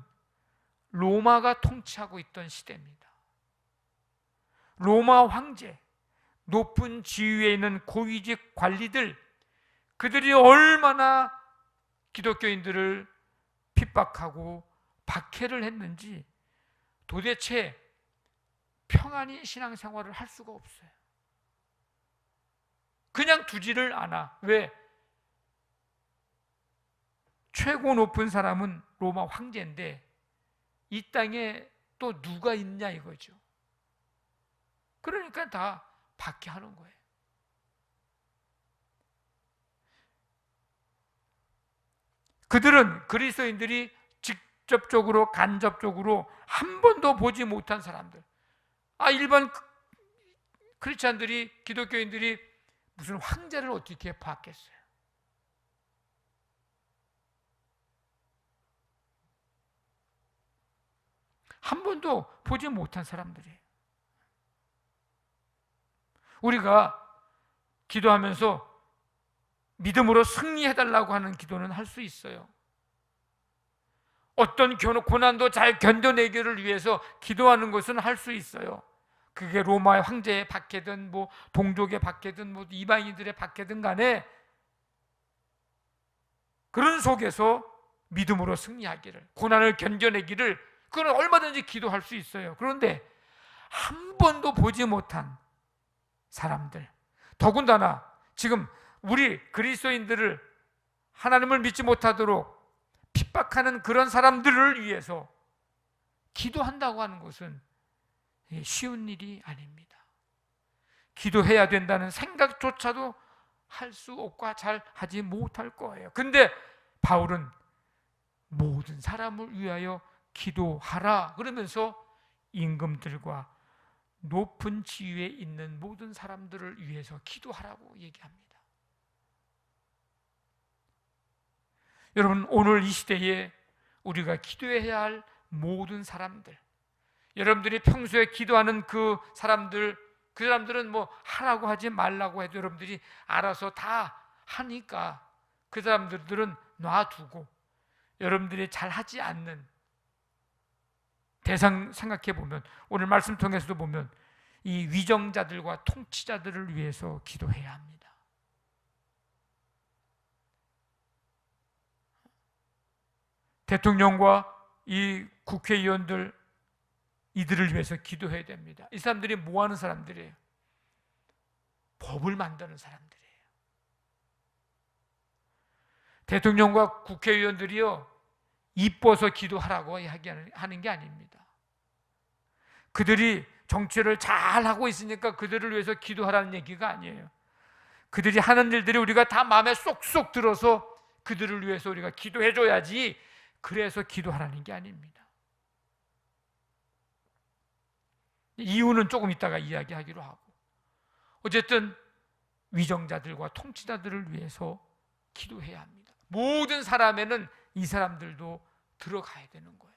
로마가 통치하고 있던 시대입니다. 로마 황제, 높은 지위에 있는 고위직 관리들, 그들이 얼마나 기독교인들을 핍박하고 박해를 했는지 도대체 평안히 신앙생활을 할 수가 없어요. 그냥 두지를 않아. 왜? 최고 높은 사람은 로마 황제인데 이 땅에 또 누가 있냐 이거죠. 그러니까 다 박해하는 거예요. 그들은 그리스도인들이 직접적으로 간접적으로 한 번도 보지 못한 사람들. 일반 크리스찬들이, 기독교인들이 무슨 황제를 어떻게 봤겠어요? 한 번도 보지 못한 사람들이에요. 우리가 기도하면서 믿음으로 승리해달라고 하는 기도는 할 수 있어요. 어떤 고난도 잘 견뎌내기를 위해서 기도하는 것은 할 수 있어요. 그게 로마의 황제에 박해든 동족에 박해든 이방인들의 박해든 간에 그런 속에서 믿음으로 승리하기를, 고난을 견뎌내기를, 그건 얼마든지 기도할 수 있어요. 그런데 한 번도 보지 못한 사람들, 더군다나 지금 우리 그리스도인들을 하나님을 믿지 못하도록 핍박하는 그런 사람들을 위해서 기도한다고 하는 것은 쉬운 일이 아닙니다. 기도해야 된다는 생각조차도 할 수 없고 잘 하지 못할 거예요. 근데 바울은 모든 사람을 위하여 기도하라 그러면서 임금들과 높은 지위에 있는 모든 사람들을 위해서 기도하라고 얘기합니다. 여러분, 오늘 이 시대에 우리가 기도해야 할 모든 사람들, 여러분들이 평소에 기도하는 그 사람들은 뭐 하라고 하지 말라고 해도 여러분들이 알아서 다 하니까 그 사람들은 놔두고 여러분들이 잘 하지 않는 대상 생각해 보면, 오늘 말씀 통해서도 보면 이 위정자들과 통치자들을 위해서 기도해야 합니다. 대통령과 이 국회의원들, 이들을 위해서 기도해야 됩니다. 이 사람들이 뭐 하는 사람들이에요? 법을 만드는 사람들이에요. 대통령과 국회의원들이요, 이뻐서 기도하라고 하는 게 아닙니다. 그들이 정치를 잘 하고 있으니까 그들을 위해서 기도하라는 얘기가 아니에요. 그들이 하는 일들이 우리가 다 마음에 쏙쏙 들어서 그들을 위해서 우리가 기도해줘야지, 그래서 기도하라는 게 아닙니다. 이유는 조금 이따가 이야기하기로 하고, 어쨌든 위정자들과 통치자들을 위해서 기도해야 합니다. 모든 사람에는 이 사람들도 들어가야 되는 거예요.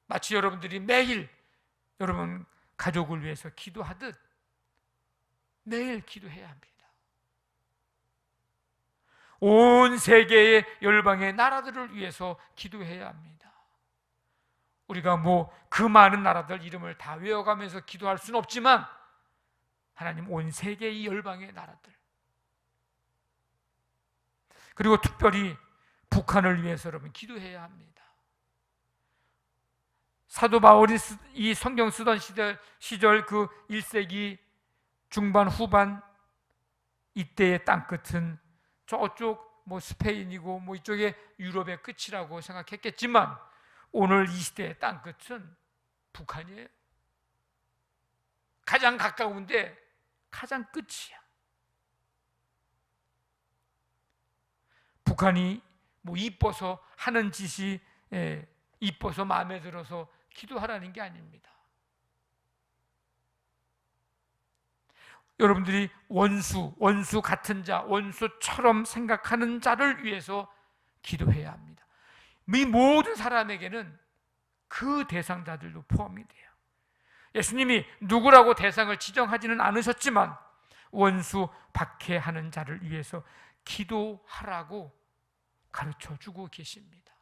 마치 여러분들이 매일 여러분 가족을 위해서 기도하듯 매일 기도해야 합니다. 온 세계의 열방의 나라들을 위해서 기도해야 합니다. 우리가 뭐 그 많은 나라들 이름을 다 외워가면서 기도할 수는 없지만, 하나님 온 세계의 열방의 나라들, 그리고 특별히 북한을 위해서 여러분 기도해야 합니다. 사도 바울이 이 성경 쓰던 시절 그 1세기 중반 후반 이때의 땅끝은 저쪽 뭐 스페인이고 뭐 이쪽에 유럽의 끝이라고 생각했겠지만, 오늘 이 시대의 땅끝은 북한이에요. 가장 가까운데 가장 끝이야. 북한이 뭐 이뻐서 하는 짓이 이뻐서 마음에 들어서 기도하라는 게 아닙니다. 여러분들이 원수 같은 자, 원수처럼 생각하는 자를 위해서 기도해야 합니다. 이 모든 사람에게는 그 대상자들도 포함이 돼요. 예수님이 누구라고 대상을 지정하지는 않으셨지만 원수 박해하는 자를 위해서 기도하라고 가르쳐주고 계십니다.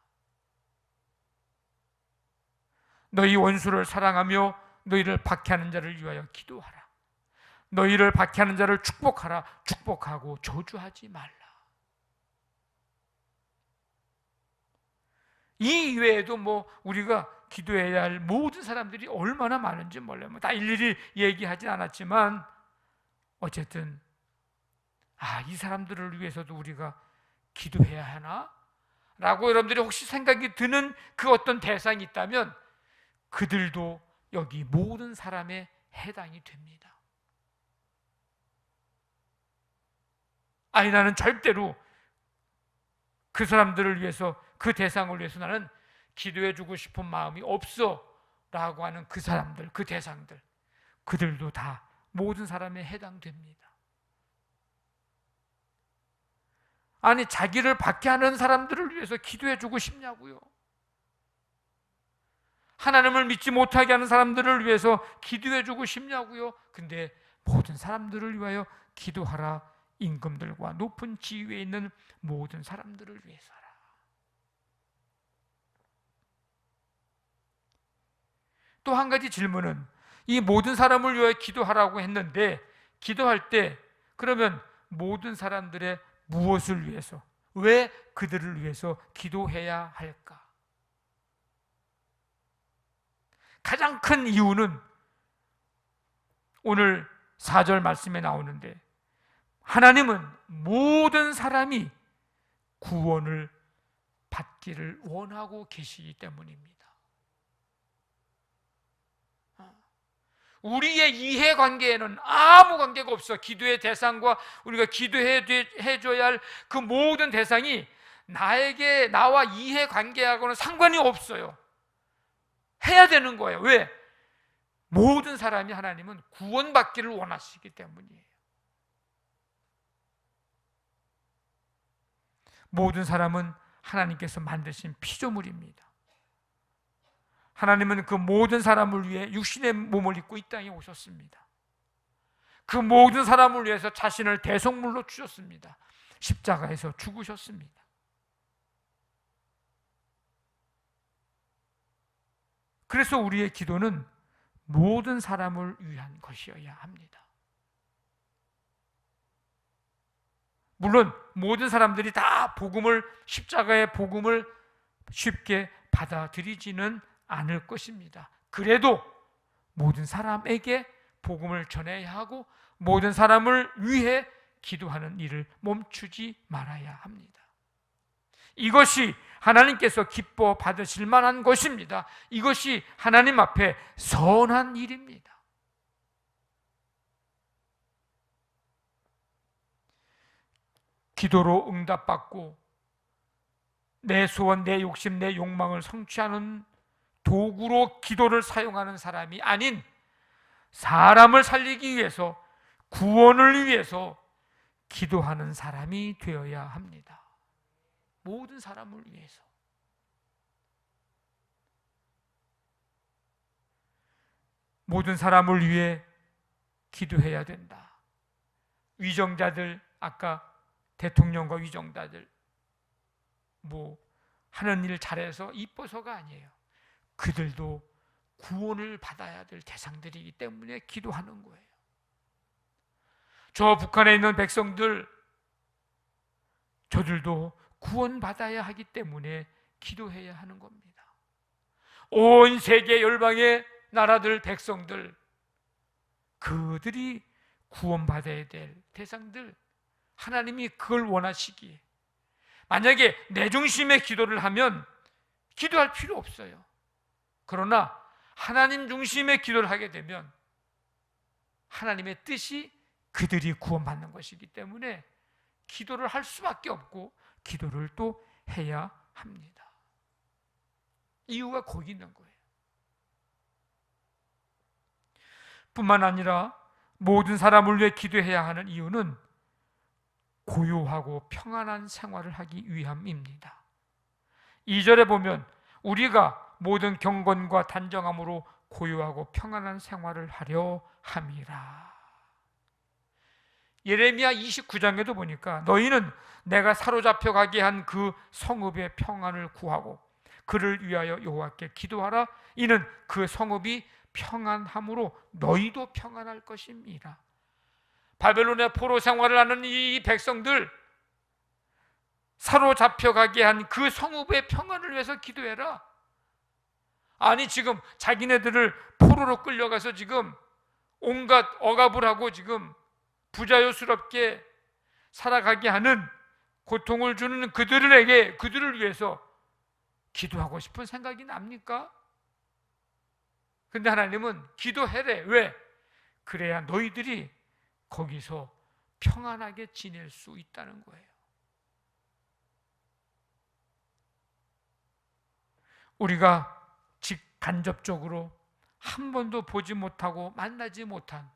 너희 원수를 사랑하며 너희를 박해하는 자를 위하여 기도하라. 너희를 박해하는 자를 축복하라. 축복하고 저주하지 말라. 이 이외에도 뭐 우리가 기도해야 할 모든 사람들이 얼마나 많은지 몰라요. 다 일일이 얘기하진 않았지만 어쨌든 이 사람들을 위해서도 우리가 기도해야 하나? 라고 여러분들이 혹시 생각이 드는 그 어떤 대상이 있다면 그들도 여기 모든 사람에 해당이 됩니다. 아니, 나는 절대로 그 사람들을 위해서, 그 대상을 위해서 나는 기도해주고 싶은 마음이 없어 라고 하는 그 사람들, 그 대상들, 그들도 다 모든 사람에 해당됩니다. 아니, 자기를 박해하는 사람들을 위해서 기도해주고 싶냐고요? 하나님을 믿지 못하게 하는 사람들을 위해서 기도해주고 싶냐고요? 근데 모든 사람들을 위하여 기도하라. 임금들과 높은 지위에 있는 모든 사람들을 위해서라. 또 한 가지 질문은, 이 모든 사람을 위하여 기도하라고 했는데 기도할 때 그러면 모든 사람들의 무엇을 위해서, 왜 그들을 위해서 기도해야 할까? 가장 큰 이유는 오늘 4절 말씀에 나오는데, 하나님은 모든 사람이 구원을 받기를 원하고 계시기 때문입니다. 우리의 이해관계에는 아무 관계가 없어. 기도의 대상과 우리가 기도해줘야 할 그 모든 대상이 나와 이해관계하고는 상관이 없어요. 해야 되는 거예요. 왜? 모든 사람이 하나님은 구원받기를 원하시기 때문이에요. 모든 사람은 하나님께서 만드신 피조물입니다. 하나님은 그 모든 사람을 위해 육신의 몸을 입고 이 땅에 오셨습니다. 그 모든 사람을 위해서 자신을 대속물로 주셨습니다. 십자가에서 죽으셨습니다. 그래서 우리의 기도는 모든 사람을 위한 것이어야 합니다. 물론 모든 사람들이 다 십자가의 복음을 쉽게 받아들이지는 않을 것입니다. 그래도 모든 사람에게 복음을 전해야 하고 모든 사람을 위해 기도하는 일을 멈추지 말아야 합니다. 이것이 하나님께서 기뻐 받으실 만한 것입니다. 이것이 하나님 앞에 선한 일입니다. 기도로 응답받고 내 소원, 내 욕심, 내 욕망을 성취하는 도구로 기도를 사용하는 사람이 아닌 사람을 살리기 위해서, 구원을 위해서 기도하는 사람이 되어야 합니다. 모든 사람을 위해서. 모든 사람을 위해 기도해야 된다. 위정자들, 아까 대통령과 위정자들 하는 일 잘해서 이뻐서가 아니에요. 그들도 구원을 받아야 될 대상들이기 때문에 기도하는 거예요. 저 북한에 있는 백성들, 저들도 구원받아야 하기 때문에 기도해야 하는 겁니다. 온 세계 열방의 나라들, 백성들, 그들이 구원받아야 될 대상들, 하나님이 그걸 원하시기에 만약에 내 중심의 기도를 하면 기도할 필요 없어요. 그러나 하나님 중심의 기도를 하게 되면 하나님의 뜻이 그들이 구원받는 것이기 때문에 기도를 할 수밖에 없고 기도를 또 해야 합니다. 이유가 거기 있는 거예요. 뿐만 아니라 모든 사람을 위해 기도해야 하는 이유는 고요하고 평안한 생활을 하기 위함입니다. 2절에 보면 우리가 모든 경건과 단정함으로 고요하고 평안한 생활을 하려 함이라. 예레미야 29장에도 보니까 너희는 내가 사로잡혀 가게 한 그 성읍의 평안을 구하고 그를 위하여 여호와께 기도하라. 이는 그 성읍이 평안함으로 너희도 평안할 것입니다. 바벨론의 포로 생활을 하는 이 백성들, 사로잡혀 가게 한 그 성읍의 평안을 위해서 기도해라. 아니 지금 자기네들을 포로로 끌려가서 지금 온갖 억압을 하고 지금 부자유스럽게 살아가게 하는, 고통을 주는 그들을 위해서 기도하고 싶은 생각이 납니까? 근데 하나님은 기도해래. 왜? 그래야 너희들이 거기서 평안하게 지낼 수 있다는 거예요. 우리가 간접적으로 한 번도 보지 못하고 만나지 못한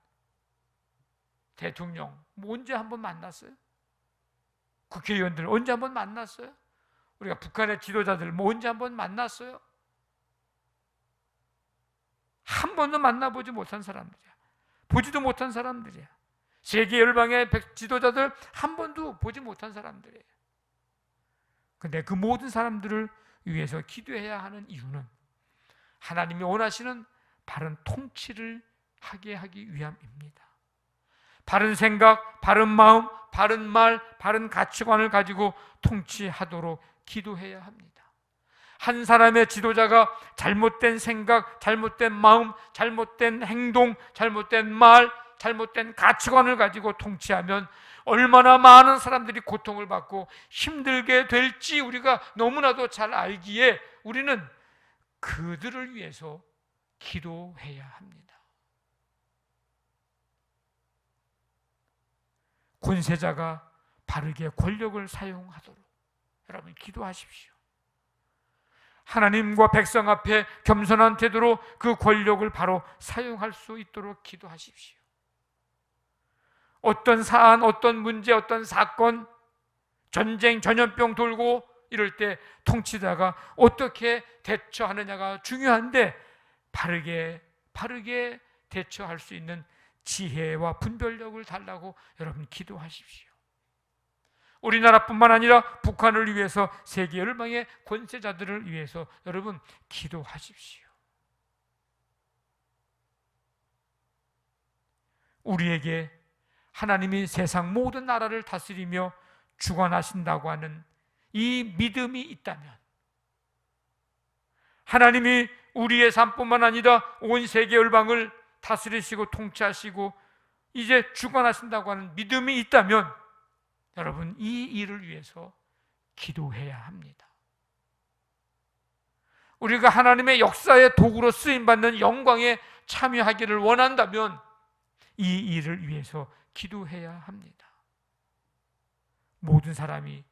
대통령 언제 한번 만났어요? 국회의원들 언제 한번 만났어요? 우리가 북한의 지도자들 언제 한번 만났어요? 한 번도 만나보지 못한 사람들이야. 보지도 못한 사람들이야. 세계 열방의 지도자들 한 번도 보지 못한 사람들이에요. 근데 그 모든 사람들을 위해서 기도해야 하는 이유는 하나님이 원하시는 바른 통치를 하게 하기 위함입니다. 바른 생각, 바른 마음, 바른 말, 바른 가치관을 가지고 통치하도록 기도해야 합니다. 한 사람의 지도자가 잘못된 생각, 잘못된 마음, 잘못된 행동, 잘못된 말, 잘못된 가치관을 가지고 통치하면 얼마나 많은 사람들이 고통을 받고 힘들게 될지 우리가 너무나도 잘 알기에 우리는 그들을 위해서 기도해야 합니다. 권세자가 바르게 권력을 사용하도록, 여러분 기도하십시오. 하나님과 백성 앞에 겸손한 태도로 그 권력을 바로 사용할 수 있도록 기도하십시오. 어떤 사안, 어떤 문제, 어떤 사건, 전쟁, 전염병 돌고 이럴 때 통치자가 어떻게 대처하느냐가 중요한데 바르게 대처할 수 있는 지혜와 분별력을 달라고 여러분 기도하십시오. 우리나라뿐만 아니라 북한을 위해서, 세계 열방의 권세자들을 위해서 여러분 기도하십시오. 우리에게 하나님이 세상 모든 나라를 다스리며 주관하신다고 하는 이 믿음이 있다면, 하나님이 우리의 삶뿐만 아니라 온 세계 열방을 다스리시고 통치하시고 이제 주관하신다고 하는 믿음이 있다면 여러분 이 일을 위해서 기도해야 합니다. 우리가 하나님의 역사의 도구로 쓰임받는 영광에 참여하기를 원한다면 이 일을 위해서 기도해야 합니다. 모든 사람이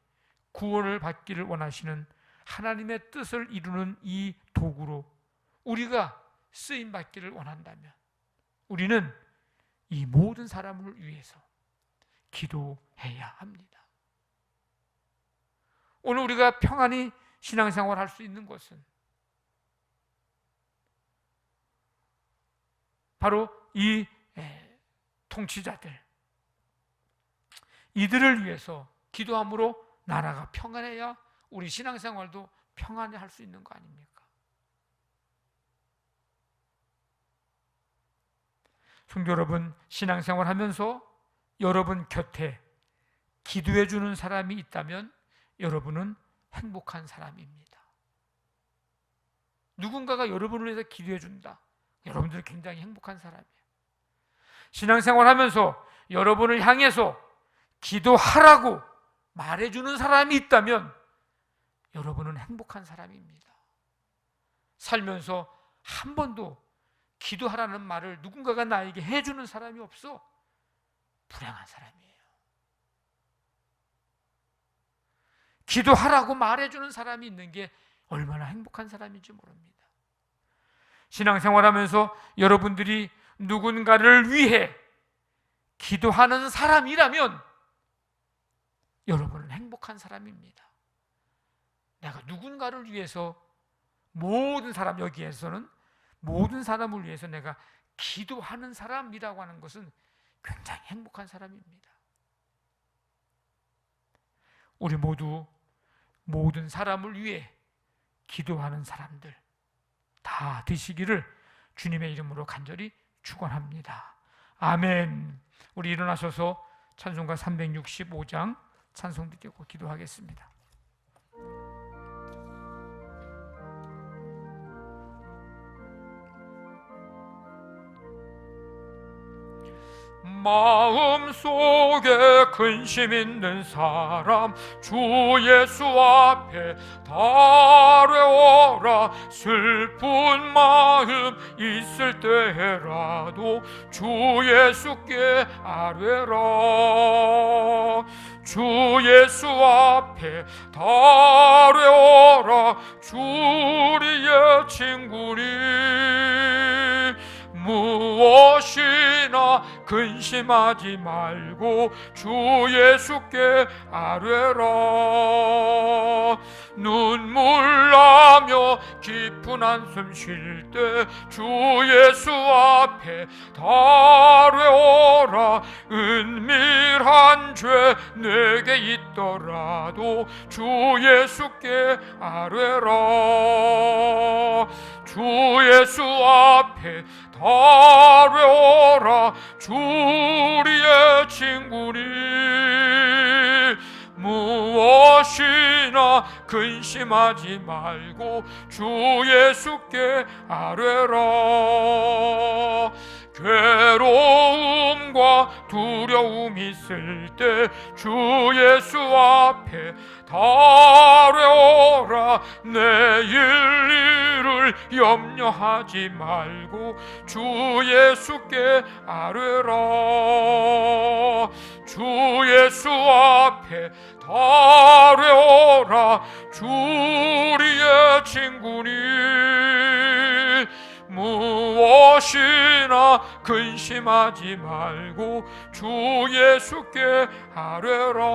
구원을 받기를 원하시는 하나님의 뜻을 이루는 이 도구로 우리가 쓰임받기를 원한다면 우리는 이 모든 사람을 위해서 기도해야 합니다. 오늘 우리가 평안히 신앙생활 할 수 있는 것은 바로 이 통치자들, 이들을 위해서 기도함으로 나라가 평안해야 우리 신앙생활도 평안히 할 수 있는 거 아닙니까? 성도 여러분, 신앙생활 하면서 여러분 곁에 기도해 주는 사람이 있다면 여러분은 행복한 사람입니다. 누군가가 여러분을 위해서 기도해 준다. 여러분들은 굉장히 행복한 사람이에요. 신앙생활 하면서 여러분을 향해서 기도하라고 말해주는 사람이 있다면 여러분은 행복한 사람입니다. 살면서 한 번도 기도하라는 말을 누군가가 나에게 해주는 사람이 없어 불행한 사람이에요. 기도하라고 말해주는 사람이 있는 게 얼마나 행복한 사람인지 모릅니다. 신앙생활하면서 여러분들이 누군가를 위해 기도하는 사람이라면 여러분은 행복한 사람입니다. 내가 누군가를 위해서, 모든 사람, 여기에서는 모든 사람을 위해서 내가 기도하는 사람이라고 하는 것은 굉장히 행복한 사람입니다. 우리 모두 모든 사람을 위해 기도하는 사람들 다 되시기를 주님의 이름으로 간절히 축원합니다. 아멘. 우리 일어나셔서 찬송가 365장 찬송 드리고 기도하겠습니다. 마음속에 근심 있는 사람 주 예수 앞에 달려오라. 슬픈 마음 있을 때라도 주 예수께 아뢰라. 주 예수 앞에 달려오라. 주 우리의 친구니 무엇이나 근심하지 말고 주 예수께 아뢰라. 눈물 나며 깊은 한숨 쉴 때 주 예수 앞에 달려오라. 은밀한 죄 내게 있더라도 주 예수께 아뢰라. 주 예수 앞에 달려오라. 주 우리의 친구니 무엇이나 근심하지 말고 주 예수께 아뢰라. 괴로움과 두려움 있을 때 주 예수 앞에 달려오라. 내일 일을 염려하지 말고 주 예수께 아뢰라. 주 예수 앞에 다려라. 주리의 친구니 무엇이나 근심하지 말고 주 예수께 아뢰라.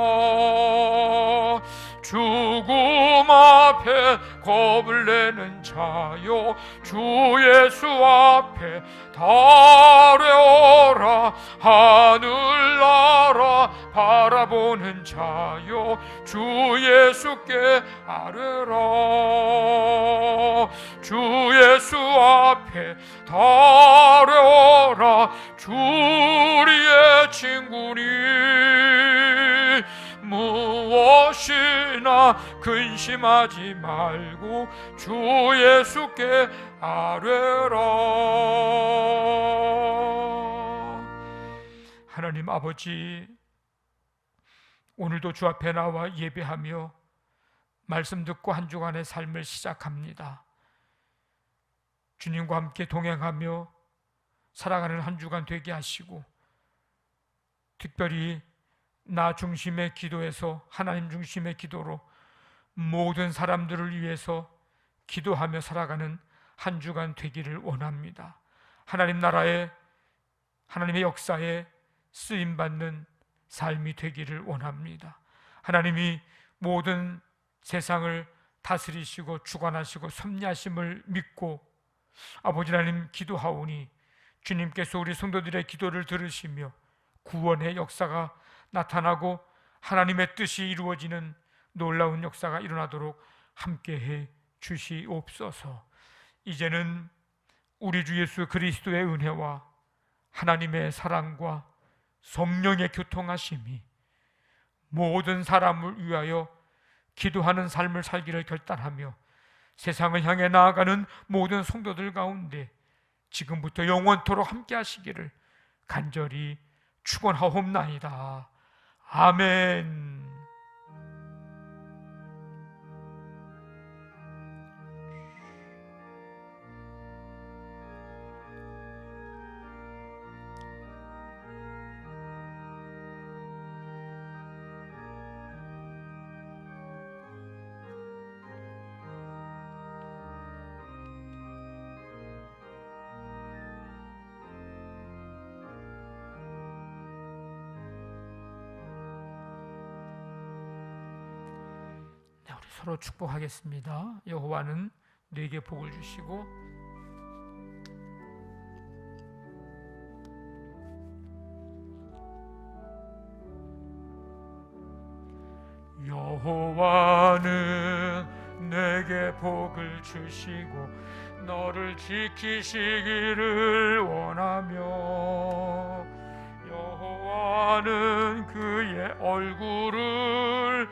죽음 앞에 겁을 내는 자여 주 예수 앞에 다려라. 하늘나라 바라보는 자여 주 예수께 아뢰라. 주 예수 앞에 다려라. 주리의 친구니 무엇이나 근심하지 말고 주 예수께 아뢰라. 하나님 아버지, 오늘도 주 앞에 나와 예배하며 말씀 듣고 한 주간의 삶을 시작합니다. 주님과 함께 동행하며 살아가는 한 주간 되게 하시고, 특별히 나 중심의 기도에서 하나님 중심의 기도로 모든 사람들을 위해서 기도하며 살아가는 한 주간 되기를 원합니다. 하나님 나라의, 하나님의 역사에 쓰임받는 삶이 되기를 원합니다. 하나님이 모든 세상을 다스리시고 주관하시고 섭리하심을 믿고 아버지 하나님 기도하오니 주님께서 우리 성도들의 기도를 들으시며 구원의 역사가 나타나고 하나님의 뜻이 이루어지는 놀라운 역사가 일어나도록 함께해 주시옵소서. 이제는 우리 주 예수 그리스도의 은혜와 하나님의 사랑과 성령의 교통하심이 모든 사람을 위하여 기도하는 삶을 살기를 결단하며 세상을 향해 나아가는 모든 성도들 가운데 지금부터 영원토록 함께 하시기를 간절히 축원하옵나이다. 아멘. 우리 서로 축복하겠습니다. 여호와는 너에게 복을 주시고 여호와는 내게 복을 주시고 너를 지키시기를 원하며 여호와는 그의 얼굴을